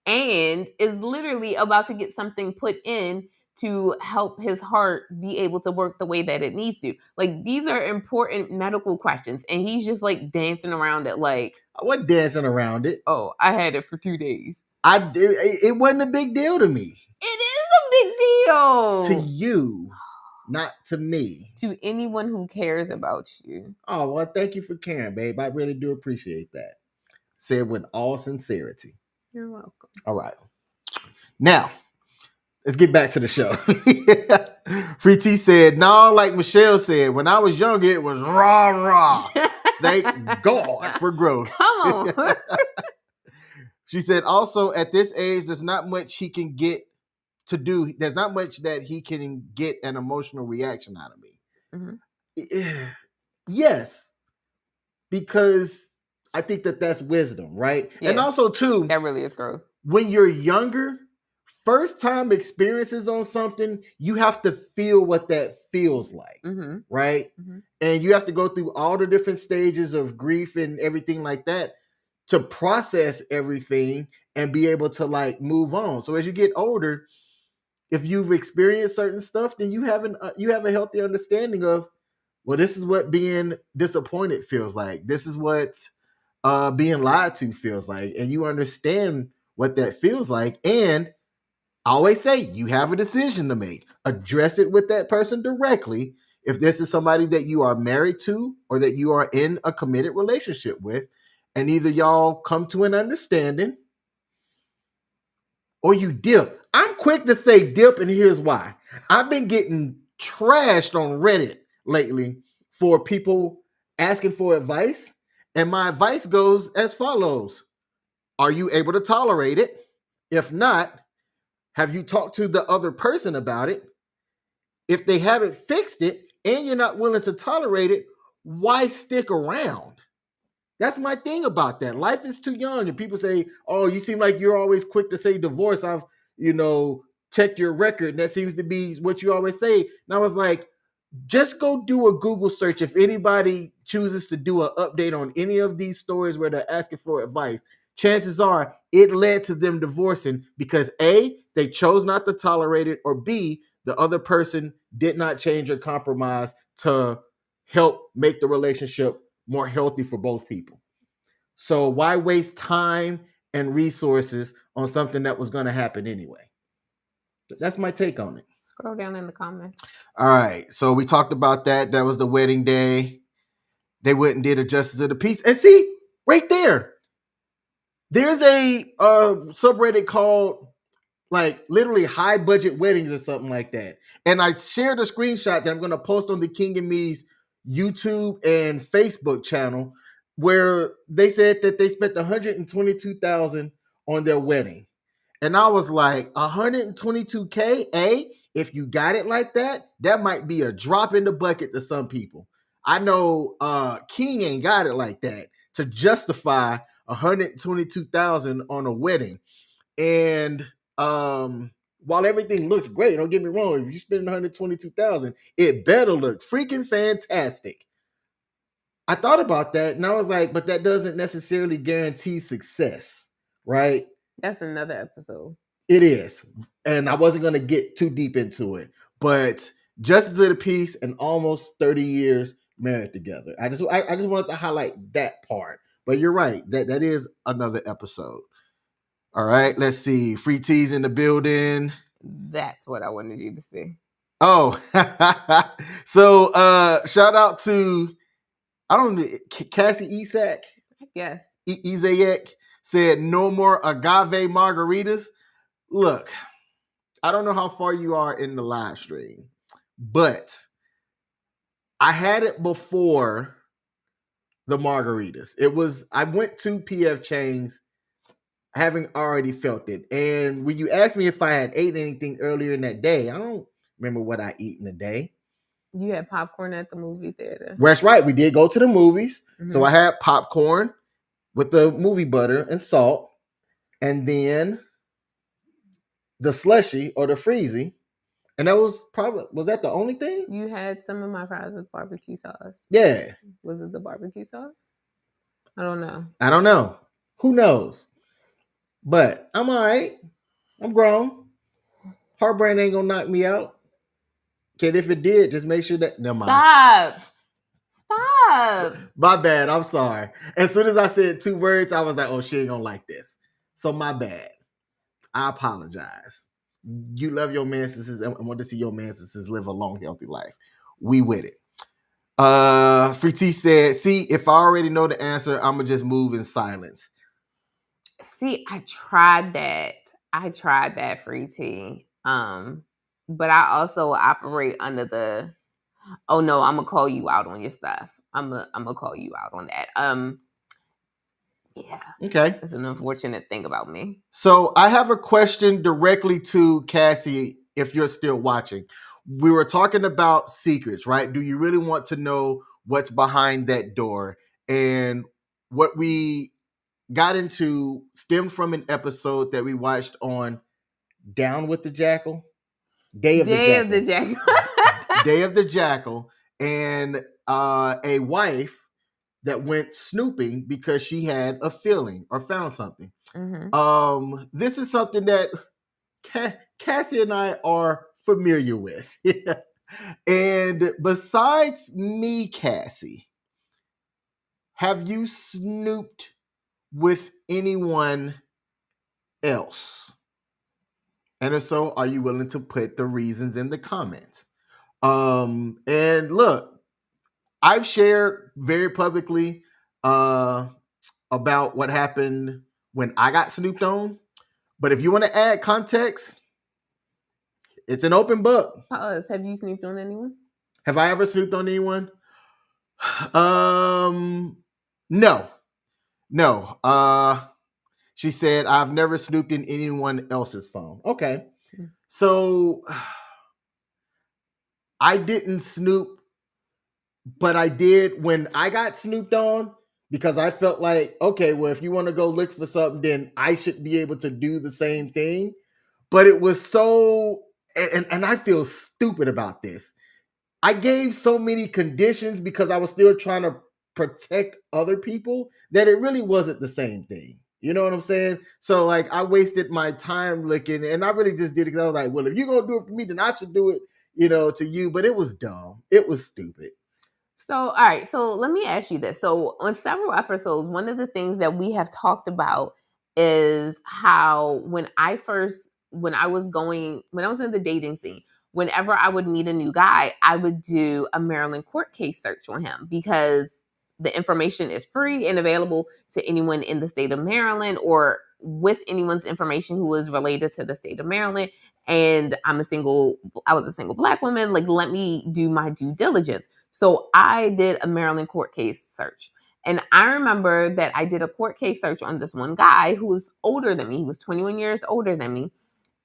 and is literally about to get something put in to help his heart be able to work the way that it needs to. Like, these are important medical questions. And he's just like dancing around it like... I wasn't dancing around it. Oh, I had it for 2 days. It wasn't a big deal to me. It is a big deal. To you, not to me. To anyone who cares about you. Oh, well, thank you for caring, babe. I really do appreciate that. Said with all sincerity. You're welcome. All right. Now, let's get back to the show. Free T said, no, like Michelle said, when I was younger, it was rah, rah. Thank God for growth. Come on. She said, also, at this age, there's not much he can get to do. There's not much that he can get an emotional reaction out of me. Mm-hmm. Yes. Because I think that that's wisdom, right? Yeah. And also, too, that really is growth. When you're younger, first time experiences on something, you have to feel what that feels like, right? Mm-hmm. And you have to go through all the different stages of grief and everything like that to process everything and be able to like move on. So as you get older, if you've experienced certain stuff, then you have a healthy understanding of, well, this is what being disappointed feels like. This is what being lied to feels like. And you understand what that feels like. And I always say you have a decision to make. Address it with that person directly. If this is somebody that you are married to or that you are in a committed relationship with, and either y'all come to an understanding or you dip. I'm quick to say dip, and here's why. I've been getting trashed on Reddit lately for people asking for advice. And my advice goes as follows. Are you able to tolerate it? If not, have you talked to the other person about it? If they haven't fixed it and you're not willing to tolerate it, why stick around? That's my thing about that. Life is too young. And people say, oh, you seem like you're always quick to say divorce. I've, checked your record. And that seems to be what you always say. And I was like, just go do a Google search if anybody chooses to do an update on any of these stories where they're asking for advice. Chances are it led to them divorcing because A, they chose not to tolerate it, or B, the other person did not change or compromise to help make the relationship more healthy for both people. So why waste time and resources on something that was going to happen anyway? That's my take on it. Scroll down in the comments. All right. So we talked about that. That was the wedding day. They went and did a justice of the peace. And see, right there, there's a subreddit called like literally high budget weddings or something like that. And I shared a screenshot that I'm going to post on the King and Me's YouTube and Facebook channel where they said that they spent $122,000 on their wedding. And I was like, $122K? If you got it like that, that might be a drop in the bucket to some people. I know King ain't got it like that to justify $122,000 on a wedding. And while everything looks great, don't get me wrong, if you spend $122,000, it better look freaking fantastic. I thought about that and I was like, but that doesn't necessarily guarantee success, right? That's another episode. It is. And I wasn't going to get too deep into it. But Justice of the Peace and almost 30 years married together. I just wanted to highlight that part. But you're right. That is another episode. All right. Let's see. Free T's in the building. That's what I wanted you to see. Oh. So shout out to, I don't know, Cassie Isak. Yes. Izayek said no more agave margaritas. Look, I don't know how far you are in the live stream, but I had it before the margaritas. I went to PF Chang's having already felt it. And when you asked me if I had ate anything earlier in that day, I don't remember what I ate in the day. You had popcorn at the movie theater. That's right. We did go to the movies. Mm-hmm. So I had popcorn with the movie butter and salt. And then the slushy or the freezy. And that was that the only thing? You had some of my fries with barbecue sauce. Yeah. Was it the barbecue sauce? I don't know. Who knows? But I'm all right. I'm grown. Heartburn ain't gonna knock me out. Okay, if it did, just make sure that. Never mind. Stop. My bad. I'm sorry. As soon as I said 2 words, I was like, oh, she ain't gonna like this. So my bad. I apologize. You love your ancestors and want to see your ancestors live a long, healthy life. We with it. Free T said, see, if I already know the answer, I'm gonna just move in silence. See, I tried that, Free T. But I also operate under the, oh no, I'm gonna call you out on your stuff. I'm gonna call you out on that. Yeah. Okay. It's an unfortunate thing about me. So I have a question directly to Cassie, if you're still watching. We were talking about secrets, right? Do you really want to know what's behind that door? And what we got into stemmed from an episode that we watched on Down with the Jackal. Day of the Jackal. Day of the Jackal. And a wife that went snooping because she had a feeling or found something. Mm-hmm. This is something that Cassie and I are familiar with. And besides me, Cassie, have you snooped with anyone else? And if so, are you willing to put the reasons in the comments? And look, I've shared very publicly about what happened when I got snooped on. But if you want to add context, it's an open book. Pause. Have you snooped on anyone? Have I ever snooped on anyone? No. She said, I've never snooped in anyone else's phone. Okay. Mm. So I didn't snoop, but I did when I got snooped on because I felt like, okay, well, if you want to go look for something, then I should be able to do the same thing. But it was so, and I feel stupid about this. I gave so many conditions because I was still trying to protect other people that it really wasn't the same thing. You know what I'm saying? So like I wasted my time looking, and I really just did it because I was like, well, if you're gonna do it for me, then I should do it, to you. But it was dumb. It was stupid. So, all right. So, let me ask you this. So, on several episodes, one of the things that we have talked about is how when I was in the dating scene, whenever I would meet a new guy, I would do a Maryland court case search on him because the information is free and available to anyone in the state of Maryland or with anyone's information who is related to the state of Maryland. And I was a single Black woman. Like, let me do my due diligence. So I did a Maryland court case search. And I remember that I did a court case search on this one guy who was older than me. He was 21 years older than me.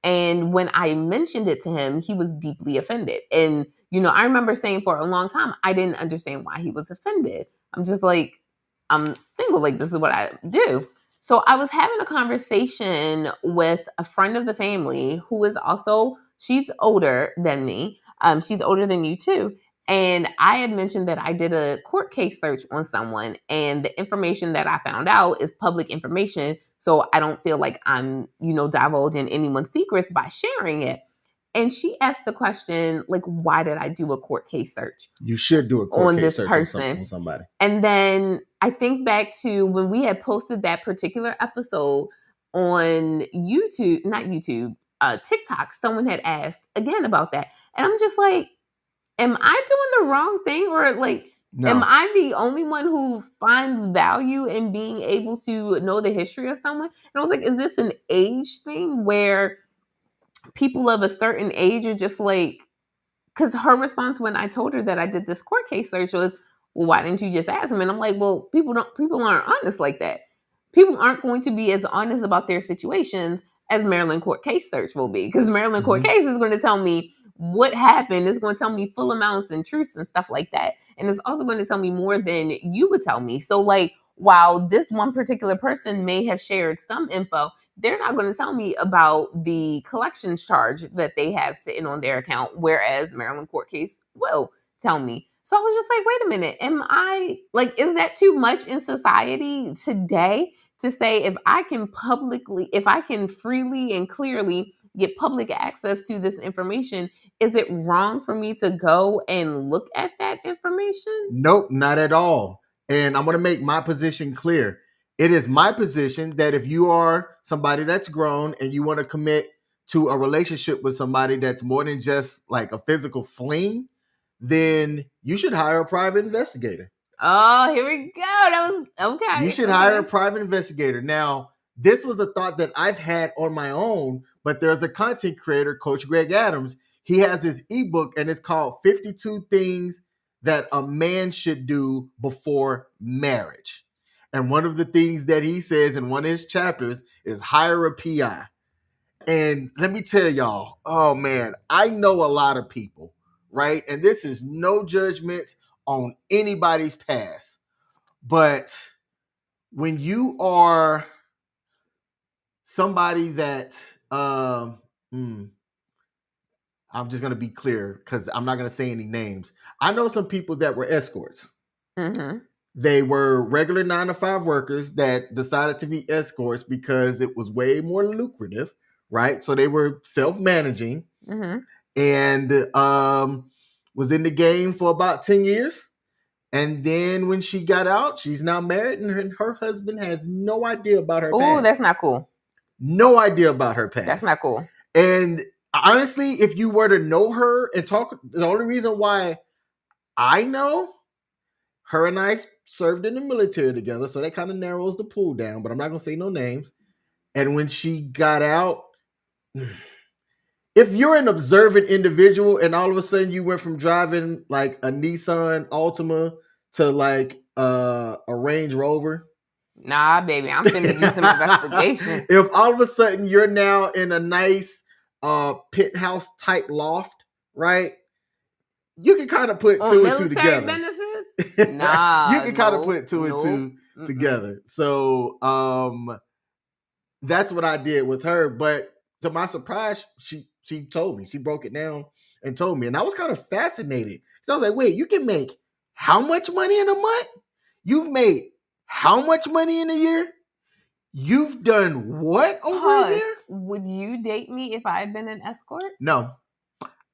And when I mentioned it to him, he was deeply offended. And, I remember saying for a long time, I didn't understand why he was offended. I'm just like, I'm single. Like, this is what I do. So I was having a conversation with a friend of the family who is also, she's older than me. She's older than you too. And I had mentioned that I did a court case search on someone, and the information that I found out is public information. So I don't feel like I'm, divulging anyone's secrets by sharing it. And she asked the question, like, why did I do a court case search You should do a court on case this search person? on somebody. And then I think back to when we had posted that particular episode on YouTube, not YouTube, TikTok, someone had asked again about that. And I'm just like, am I doing the wrong thing? Or like, am No, I the only one who finds value in being able to know the history of someone? And I was like, is this an age thing where people of a certain age are just like, because her response when I told her that I did this court case search was, well, why didn't you just ask him? And I'm like, well, people aren't honest like that. People aren't going to be as honest about their situations as Maryland court case search will be, because Maryland court case is going to tell me what happened. It's going to tell me full amounts and truths and stuff like that. And it's also going to tell me more than you would tell me. So like, while this one particular person may have shared some info, they're not going to tell me about the collections charge that they have sitting on their account, whereas Maryland court case will tell me. So I was just like, wait a minute, am I like, is that too much in society today to say if I can freely and clearly get public access to this information, is it wrong for me to go and look at that information? Nope, not at all. And I'm going to make my position clear. It is my position that if you are somebody that's grown and you want to commit to a relationship with somebody that's more than just like a physical fling, then you should hire a private investigator. Oh, here we go. That was okay. You should hire a private investigator. Now, this was a thought that I've had on my own, but there's a content creator, Coach Greg Adams. He has this ebook and it's called 52 Things That a Man Should Do Before Marriage. And one of the things that he says in one of his chapters is hire a PI. And let me tell y'all, oh man, I know a lot of people, right? And this is no judgment on anybody's past, but when you are somebody that I'm just going to be clear because I'm not going to say any names. I know some people that were escorts. Mm-hmm. They were regular 9-to-5 workers that decided to be escorts because it was way more lucrative, right? So they were self-managing and was in the game for about 10 years. And then when she got out, she's now married and her husband has no idea about her past. Oh, that's not cool. No idea about her past. That's not cool. And honestly, if you were to know her and talk, the only reason why I know her and I served in the military together, so that kind of narrows the pool down, but I'm not going to say no names. And when she got out, if you're an observant individual and all of a sudden you went from driving like a Nissan Altima to like a Range Rover, Nah, baby, I'm finna do some investigation. If all of a sudden you're now in a nice penthouse type loft, right? You can kind of put On two and two military together. benefits? You Nah, can kind of nope, put two and nope. two Mm-mm. together. So that's what I did with her. But to my surprise, she told me. She broke it down and told me. And I was kind of fascinated. So I was like, wait, you can make how much money in a month? You've made how much money in a year? You've done what over a Pause. year? Would you date me if I had been an escort? No.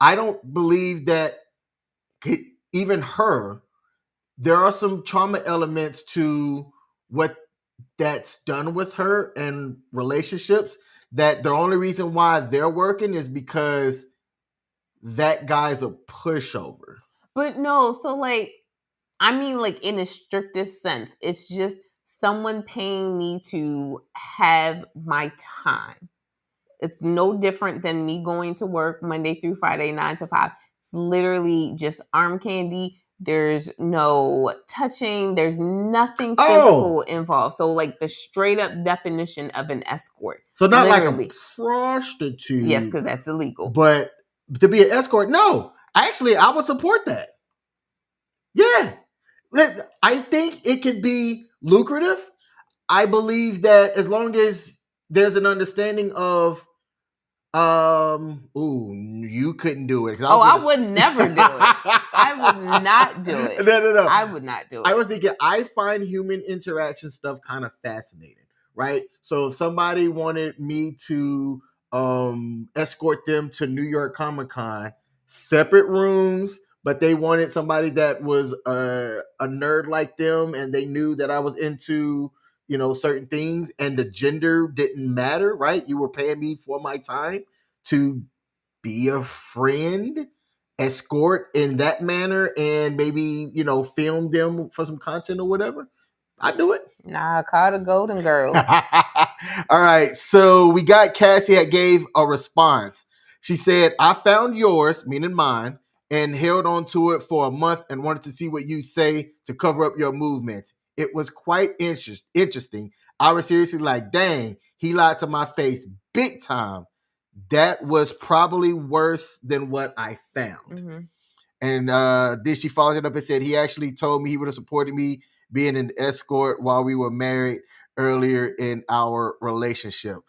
I don't believe that even her, there are some trauma elements to what that's done with her and relationships, that the only reason why they're working is because that guy's a pushover. But no, so like, I mean, like in the strictest sense, it's just someone paying me to have my time. It's no different than me going to work Monday through Friday, 9 to 5. It's literally just arm candy. There's no touching. There's nothing physical involved. So, like the straight up definition of an escort. So not literally. like a prostitute. Yes, because that's illegal. But to be an escort, no. Actually, I would support that. Yeah. I think it could be lucrative. I believe that as long as there's an understanding of you couldn't do it. I would never do it. I would not do it. No. I would not do it. I was thinking, I find human interaction stuff kind of fascinating, right? So if somebody wanted me to escort them to New York Comic Con, separate rooms, but they wanted somebody that was a nerd like them, and they knew that I was into certain things, and the gender didn't matter, right? You were paying me for my time to be a friend, escort in that manner, and maybe film them for some content or whatever. I'd do it. Nah, call the Golden Girls. All right, so we got Cassie that gave a response. She said, I found yours, meaning mine, and held on to it for a month and wanted to see what you say to cover up your movements. It was quite interesting. I was seriously like, dang, he lied to my face big time. That was probably worse than what I found. Mm-hmm. And then she followed it up and said, he actually told me he would have supported me being an escort while we were married earlier in our relationship.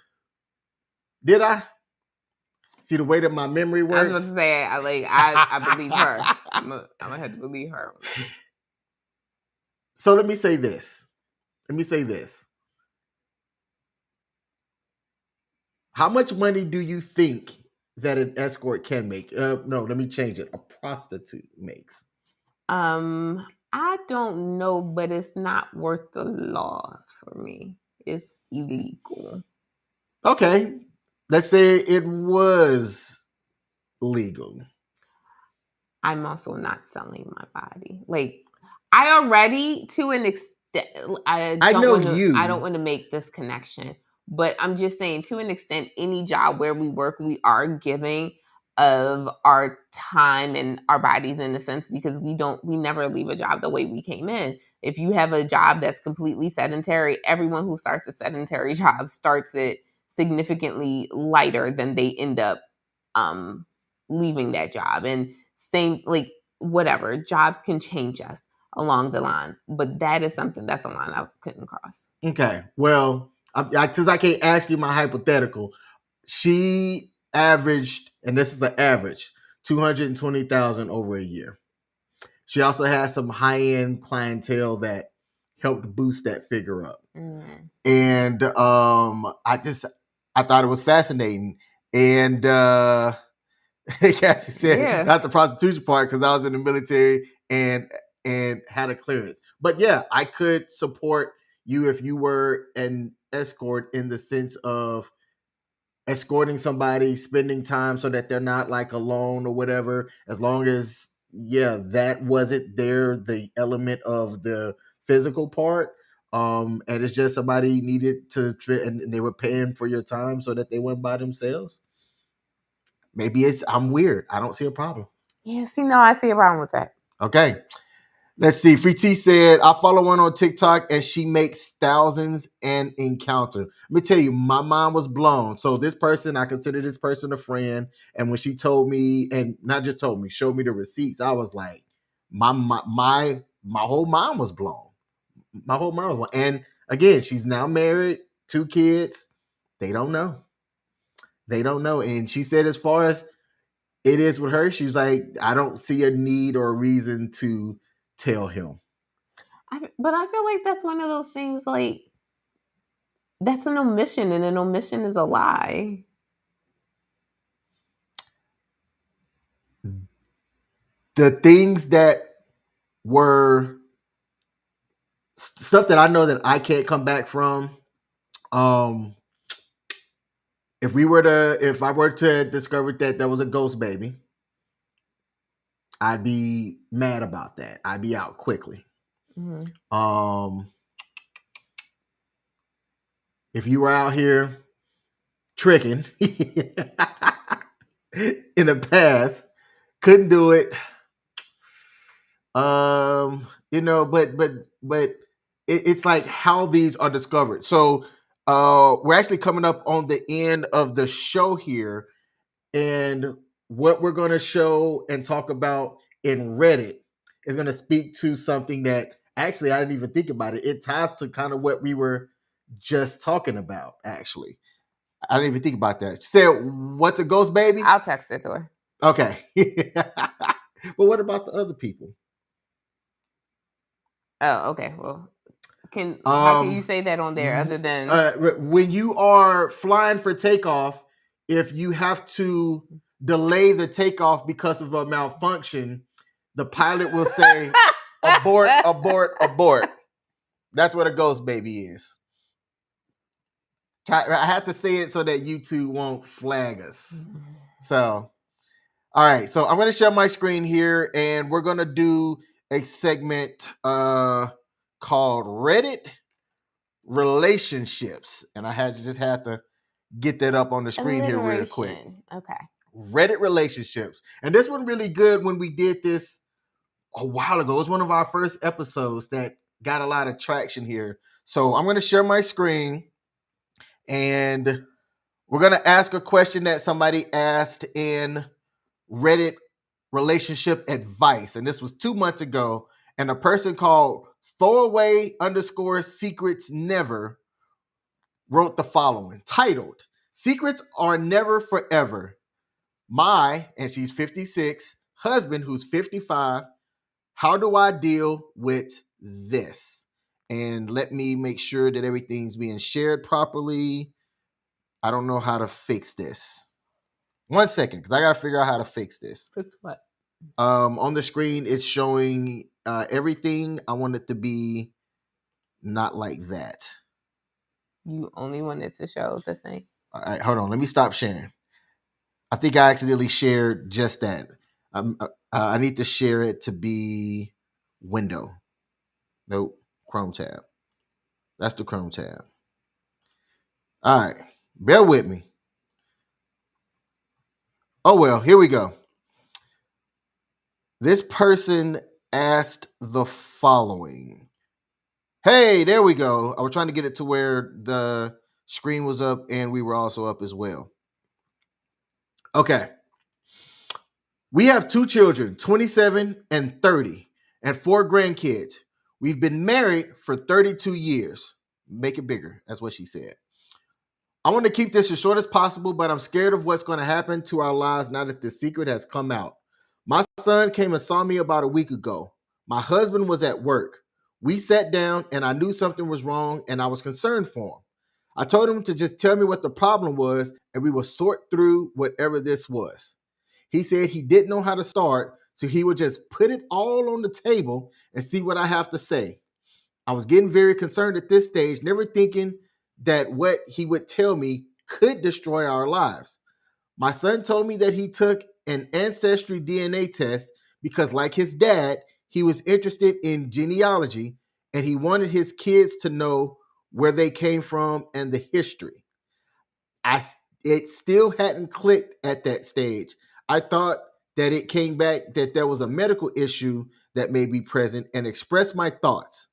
Did I? See the way that my memory works? I was about to say, I believe her. I'm gonna have to believe her. So let me say this. How much money do you think that an escort can make? No, let me change it. A prostitute makes. I don't know, but it's not worth the law for me. It's illegal. Okay. Let's say it was legal. I'm also not selling my body. Like, I already, to an extent, I don't want to make this connection, but I'm just saying, to an extent, any job where we work, we are giving of our time and our bodies, in a sense, because we never leave a job the way we came in. If you have a job that's completely sedentary, everyone who starts a sedentary job starts it significantly lighter than they end up leaving that job. And same, like, whatever, jobs can change us along the line, but that's a line I couldn't cross. Okay, well, since I can't ask you my hypothetical, she averaged, and this is an average, 220,000 over a year. She also has some high end clientele that helped boost that figure up. And I thought it was fascinating. And Cassie said, not the prostitution part, because I was in the military and had a clearance. But yeah, I could support you if you were an escort, in the sense of escorting somebody, spending time so that they're not like alone or whatever, as long as that wasn't the element of the physical part. And it's just somebody needed to, and they were paying for your time so that they went by themselves. Maybe I'm weird. I don't see a problem. Yeah, see, no, I see a problem with that. Okay. Let's see. Free T said, I follow one on TikTok and she makes thousands and encounter. Let me tell you, my mind was blown. So this person, I consider this person a friend. And when she told me, and not just told me, showed me the receipts, I was like, my whole mind was blown. My whole mind was blown. And again, she's now married, 2 kids. They don't know. They don't know. And she said, as far as it is with her, she's like, I don't see a need or a reason to tell him. But I feel like that's one of those things, like, that's an omission, and an omission is a lie. The things that were stuff that I know that I can't come back from. If I were to discover that there was a ghost baby, I'd be mad about that. I'd be out quickly. Mm-hmm. If you were out here tricking in the past, couldn't do it. But it's like how these are discovered. So we're actually coming up on the end of the show here, and what we're going to show and talk about in Reddit is going to speak to something that actually I didn't even think about it. It ties to kind of what we were just talking about. Actually, I didn't even think about that. She said, "What's a ghost baby?" I'll text it to her. Okay. But what about the other people? Oh, okay. Well, how can you say that on there other than when you are flying for takeoff, if you have to delay the takeoff because of a malfunction, the pilot will say abort, abort, abort. That's what a ghost baby is. I have to say it so that YouTube won't flag us. So, all right. So I'm going to share my screen here, and we're going to do a segment called Reddit Relationships. And I just had to get that up on the screen here real quick. Okay. Reddit Relationships. And this one really good when we did this a while ago. It was one of our first episodes that got a lot of traction here. So I'm going to share my screen, and we're going to ask a question that somebody asked in Reddit Relationship Advice. And this was 2 months ago. And a person called throwaway_secrets never wrote the following, titled, Secrets Are Never Forever. My, and she's 56, husband, who's 55, how do I deal with this? And let me make sure that everything's being shared properly. I don't know how to fix this. 1 second, because I got to figure out how to fix this. Fix what? On the screen, it's showing everything. I want it to be not like that. You only wanted to show the thing? All right, hold on. Let me stop sharing. I think I accidentally shared just that. I need to share it to be window. Nope, Chrome tab. That's the Chrome tab. All right, bear with me. Oh, well, here we go. This person asked the following. Hey, there we go. I was trying to get it to where the screen was up and we were also up as well. Okay. We have 2 children, 27 and 30, and 4 grandkids. We've been married for 32 years. Make it bigger. That's what she said. I want to keep this as short as possible, but I'm scared of what's going to happen to our lives now that the secret has come out. My son came and saw me about a week ago. My husband was at work. We sat down and I knew something was wrong and I was concerned for him. I told him to just tell me what the problem was and we will sort through whatever this was. He said he didn't know how to start, so he would just put it all on the table and see what I have to say. I was getting very concerned at this stage, never thinking that what he would tell me could destroy our lives. My son told me that he took an ancestry DNA test because, like his dad, he was interested in genealogy and he wanted his kids to know where they came from and the history. It still hadn't clicked at that stage. I thought that it came back that there was a medical issue that may be present and express my thoughts.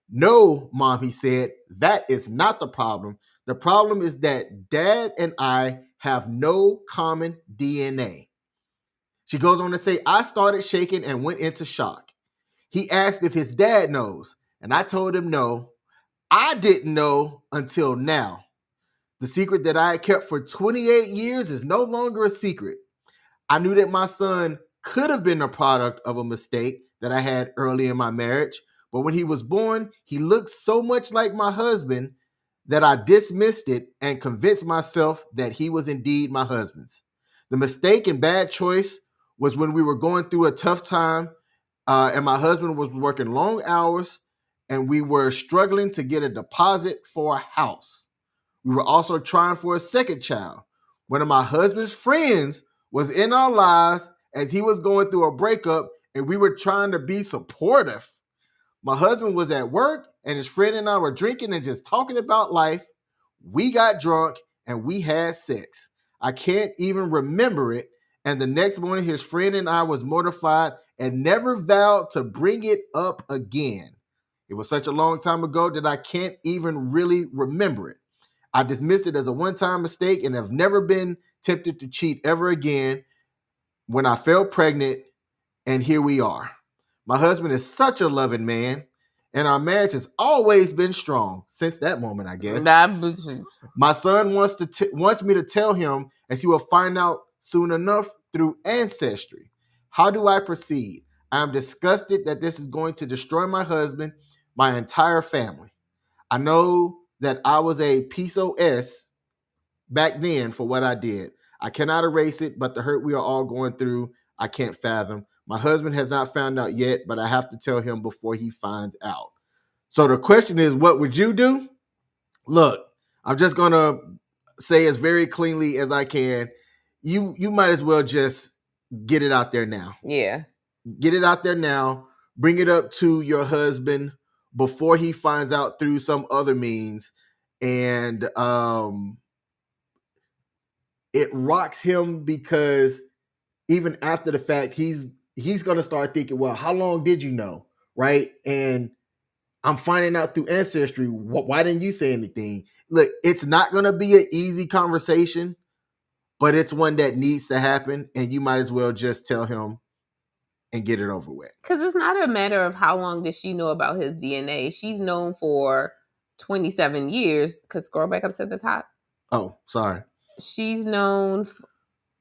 No, Mom, he said, that is not the problem. The problem is that Dad and I have no common DNA. She goes on to say, I started shaking and went into shock. He asked if his dad knows, and I told him no. I didn't know until now. The secret that I had kept for 28 years is no longer a secret. I knew that my son could have been a product of a mistake that I had early in my marriage, but when he was born, he looked so much like my husband that I dismissed it and convinced myself that he was indeed my husband's. The mistake and bad choice was when we were going through a tough time, and my husband was working long hours, and we were struggling to get a deposit for a house. We were also trying for a second child. One of my husband's friends was in our lives as he was going through a breakup, and we were trying to be supportive. My husband was at work, and his friend and I were drinking and just talking about life. We got drunk and we had sex. I can't even remember it. And the next morning, his friend and I was mortified and never vowed to bring it up again. It was such a long time ago that I can't even really remember it. I dismissed it as a one-time mistake and have never been tempted to cheat ever again. When I fell pregnant, and here we are. My husband is such a loving man, and our marriage has always been strong since that moment, I guess. My son wants me to tell him, as he will find out soon enough through ancestry. How do I proceed? I am disgusted that this is going to destroy my husband, my entire family. I know that I was a PCOS back then for what I did. I cannot erase it, but the hurt we are all going through, I can't fathom. My husband has not found out yet, but I have to tell him before he finds out. So the question is, what would you do? Look, I'm just going to say as very cleanly as I can. You might as well just get it out there now. Yeah. Get it out there now. Bring it up to your husband before he finds out through some other means. And it rocks him because even after the fact, he's going to start thinking, well, how long did you know? Right. And I'm finding out through ancestry. Why didn't you say anything? Look, it's not going to be an easy conversation, but it's one that needs to happen. And you might as well just tell him and get it over with. Because it's not a matter of how long does she know about his DNA. She's known for 27 years. Because scroll back up to the top. Oh, sorry. She's known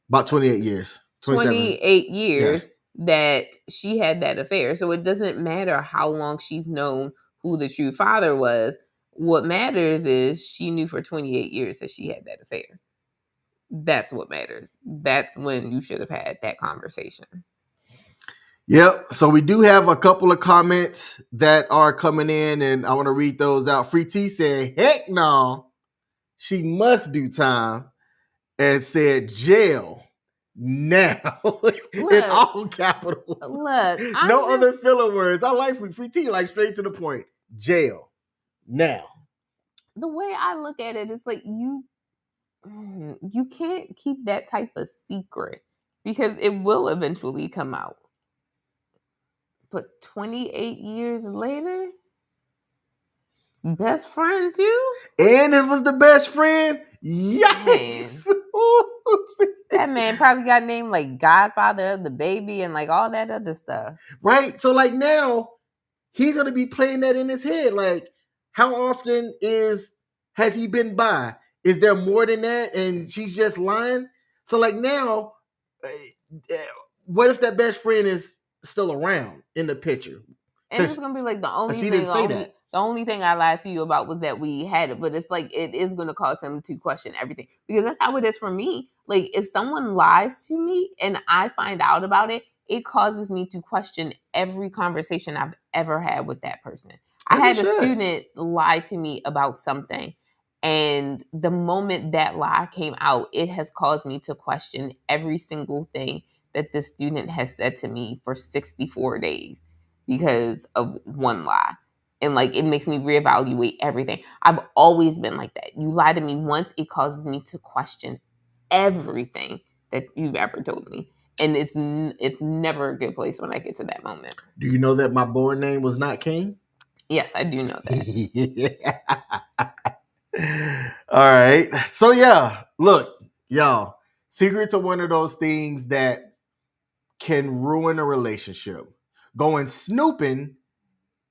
about 28 years. 28 years that she had that affair. So it doesn't matter how long she's known who the true father was. What matters is she knew for 28 years that she had that affair. That's what matters. That's when you should have had that conversation. Yep. So we do have a couple of comments that are coming in, and I want to read those out. Free T said, heck no, she must do time, and said jail now in all capitals. Look, no other filler words. I like Free T, like straight to the point. Jail now. The way I look at it, it's like you can't keep that type of secret because it will eventually come out. But 28 years later, best friend too? And it was the best friend? Yes! That man probably got named like Godfather of the Baby and like all that other stuff. Right? So like now, he's going to be playing that in his head. Like, how often has he been by? Is there more than that? And she's just lying? So like now, what if that best friend is still around in the picture? And it's gonna be like the only thing. The only thing I lied to you about was that we had it, but it's like it is gonna cause him to question everything because that's how it is for me. Like if someone lies to me and I find out about it, it causes me to question every conversation I've ever had with that person. I had a student lie to me about something, and the moment that lie came out, it has caused me to question every single thing that this student has said to me for 64 days because of one lie. And like, it makes me reevaluate everything. I've always been like that. You lie to me once, it causes me to question everything that you've ever told me. And it's never a good place when I get to that moment. Do you know that my boy name was not King? Yes, I do know that. All right. So yeah, look, y'all, secrets are one of those things that can ruin a relationship. Going snooping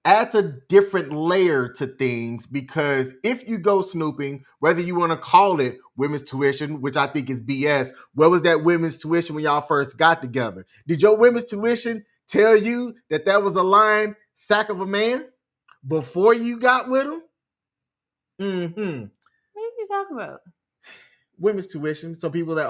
adds a different layer to things because if you go snooping, whether you want to call it women's tuition, which I think is BS, what was that women's tuition when y'all first got together? Did your women's tuition tell you that that was a lying sack of a man before you got with him? Mm-hmm. What are you talking about? Women's tuition. So people that,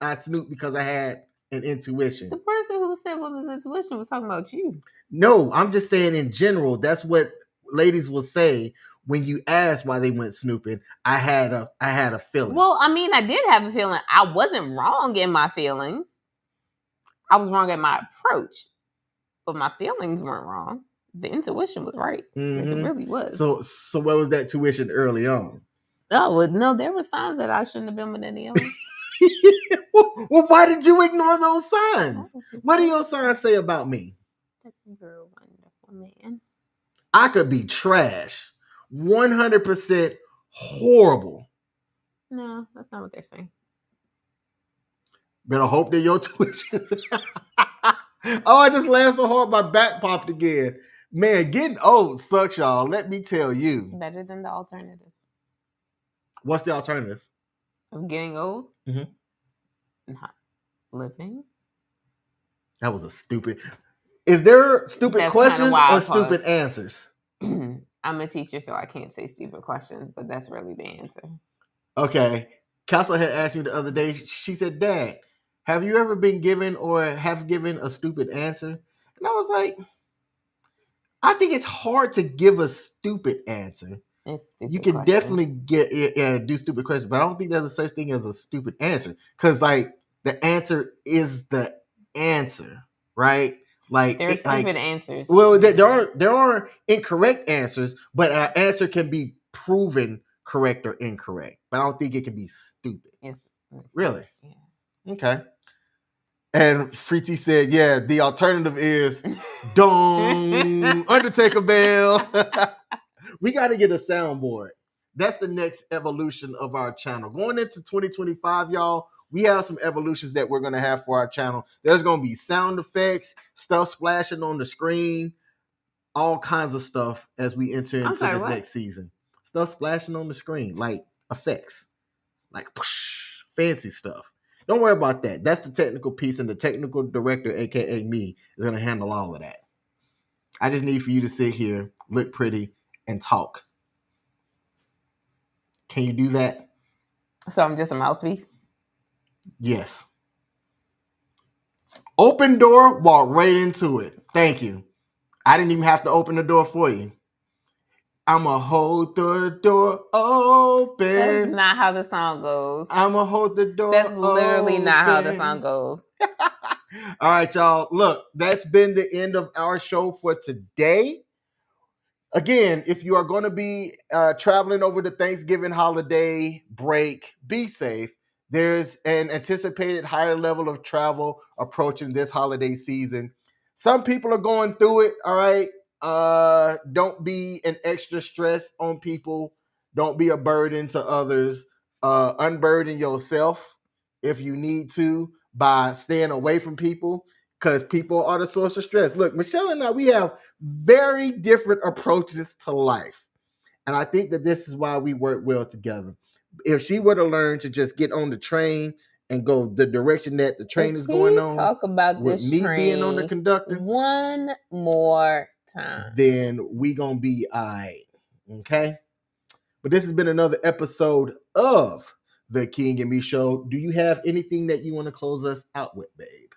I snooped because I had an intuition. The person who said women's intuition was talking about you. No, I'm just saying in general, that's what ladies will say when you ask why they went snooping. I had a feeling. Well, I mean, I did have a feeling. I wasn't wrong in my feelings. I was wrong in my approach, but my feelings weren't wrong. The intuition was right. Mm-hmm. Like, it really was. So what was that tuition early on? Oh, well, no, there were signs that I shouldn't have been with any of them. Well, why did you ignore those signs? What do your signs say about me? You're a wonderful man. I could be trash. 100% horrible. No, that's not what they're saying. Better hope that your tuition. Oh, I just laughed so hard my back popped again. Man, getting old sucks, y'all. Let me tell you. It's better than the alternative. What's the alternative? Of getting old? Mm-hmm. Not living. That was a stupid. Is there stupid That's questions or or stupid answers? I'm a teacher, so I can't say stupid questions, but that's really the answer. Okay. Castle had asked me the other day, she said, Dad, have you ever been given or have given a stupid answer? And I was like, I think it's hard to give a stupid answer. You can definitely do stupid questions, but I don't think there's a such thing as a stupid answer. Because like the answer is the answer, right? Like there are stupid answers. Well, there are incorrect answers, but an answer can be proven correct or incorrect. But I don't think it can be stupid. Yes. Really? Yeah. Okay. And Freety said, yeah, the alternative is dong, Undertaker bell. We got to get a soundboard. That's the next evolution of our channel. Going into 2025, y'all, we have some evolutions that we're going to have for our channel. There's going to be sound effects, stuff splashing on the screen, all kinds of stuff as we enter into this next season. Stuff splashing on the screen, like effects, like whoosh, fancy stuff. Don't worry about that. That's the technical piece, and the technical director, aka me, is going to handle all of that. I just need for you to sit here, look pretty, and talk. Can you do that? So I'm just a mouthpiece? Yes. Open door, walk right into it. Thank you. I didn't even have to open the door for you. I'ma hold the door open. That's not how the song goes. I'ma hold the door That's literally open. not how the song goes. All right, y'all. Look, that's been the end of our show for today. Again, if you are going to be traveling over the Thanksgiving holiday break, be safe. There's an anticipated higher level of travel approaching this holiday season. Some people are going through it, all right? Don't be an extra stress on people. Don't be a burden to others. Unburden yourself if you need to by staying away from people, because people are the source of stress. Look, Michelle and I, we have very different approaches to life. And I think that this is why we work well together. If she were to learn to just get on the train and go the direction that the train is going on, talk about with this me train being on the conductor one more time, then we gonna be all right. Okay. But this has been another episode of the King and Me Show. Do you have anything that you want to close us out with, babe?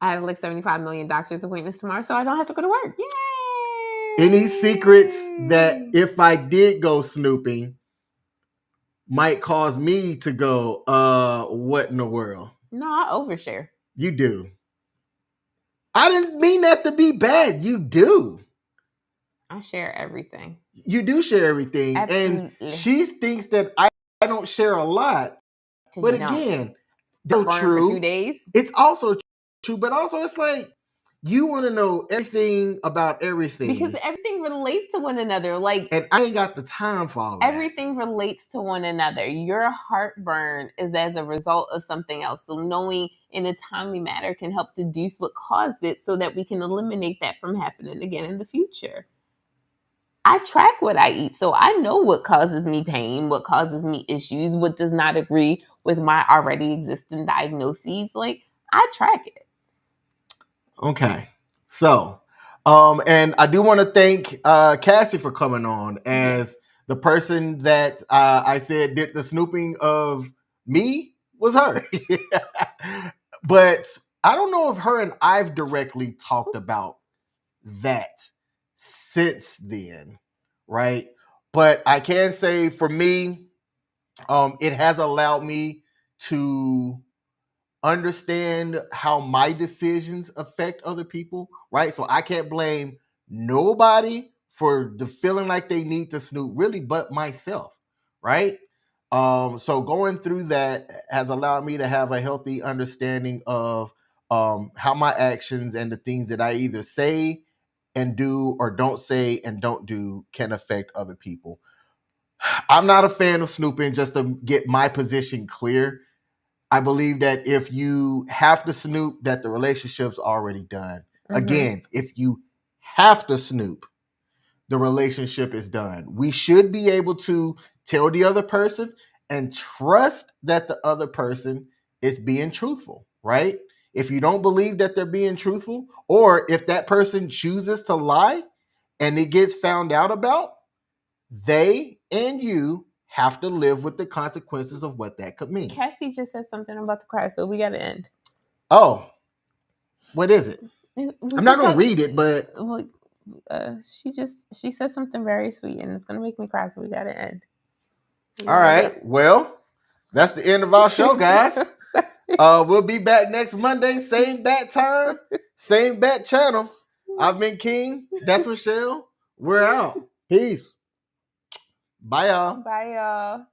I have like 75 million doctor's appointments tomorrow, so I don't have to go to work. Yay! Any secrets that if I did go snooping might cause me to go, what in the world? No, I overshare. You do. I didn't mean that to be bad. You do. I share everything. You do share everything. Absolutely. And she thinks that I don't share a lot. But again, So burn true. for 2 days. It's also true, but also it's like you want to know everything about everything because everything relates to one another. Like, and I ain't got the time for all that. Everything relates to one another. Your heartburn is as a result of something else. So knowing in a timely manner can help deduce what caused it so that we can eliminate that from happening again in the future. I track what I eat, so I know what causes me pain, what causes me issues, what does not agree with my already existing diagnoses. Like, I track it. Okay. So, and I do want to thank Cassie for coming on as the person that I said did the snooping of me was her. But I don't know if her and I've directly talked about that since then, right? But I can say for me, it has allowed me to understand how my decisions affect other people, right? So I can't blame nobody for the feeling like they need to snoop, really, but myself, right? So going through that has allowed me to have a healthy understanding of how my actions and the things that I either say and do or don't say and don't do can affect other people. I'm not a fan of snooping, just to get my position clear. I believe that if you have to snoop, that the relationship's already done. Mm-hmm. Again, if you have to snoop, the relationship is done. We should be able to tell the other person and trust that the other person is being truthful, right? If you don't believe that they're being truthful, or if that person chooses to lie and it gets found out about, they and you have to live with the consequences of what that could mean. Cassie just said something about to cry, so we got to end. Oh, what is it? I'm not going to read it, but she said something very sweet, and it's going to make me cry, so we got to end. All right. Well, that's the end of our show, guys. We'll be back next Monday, same bat time, same bat channel. I've been King. That's Michelle. We're out. Peace. Bye, y'all. Bye, y'all.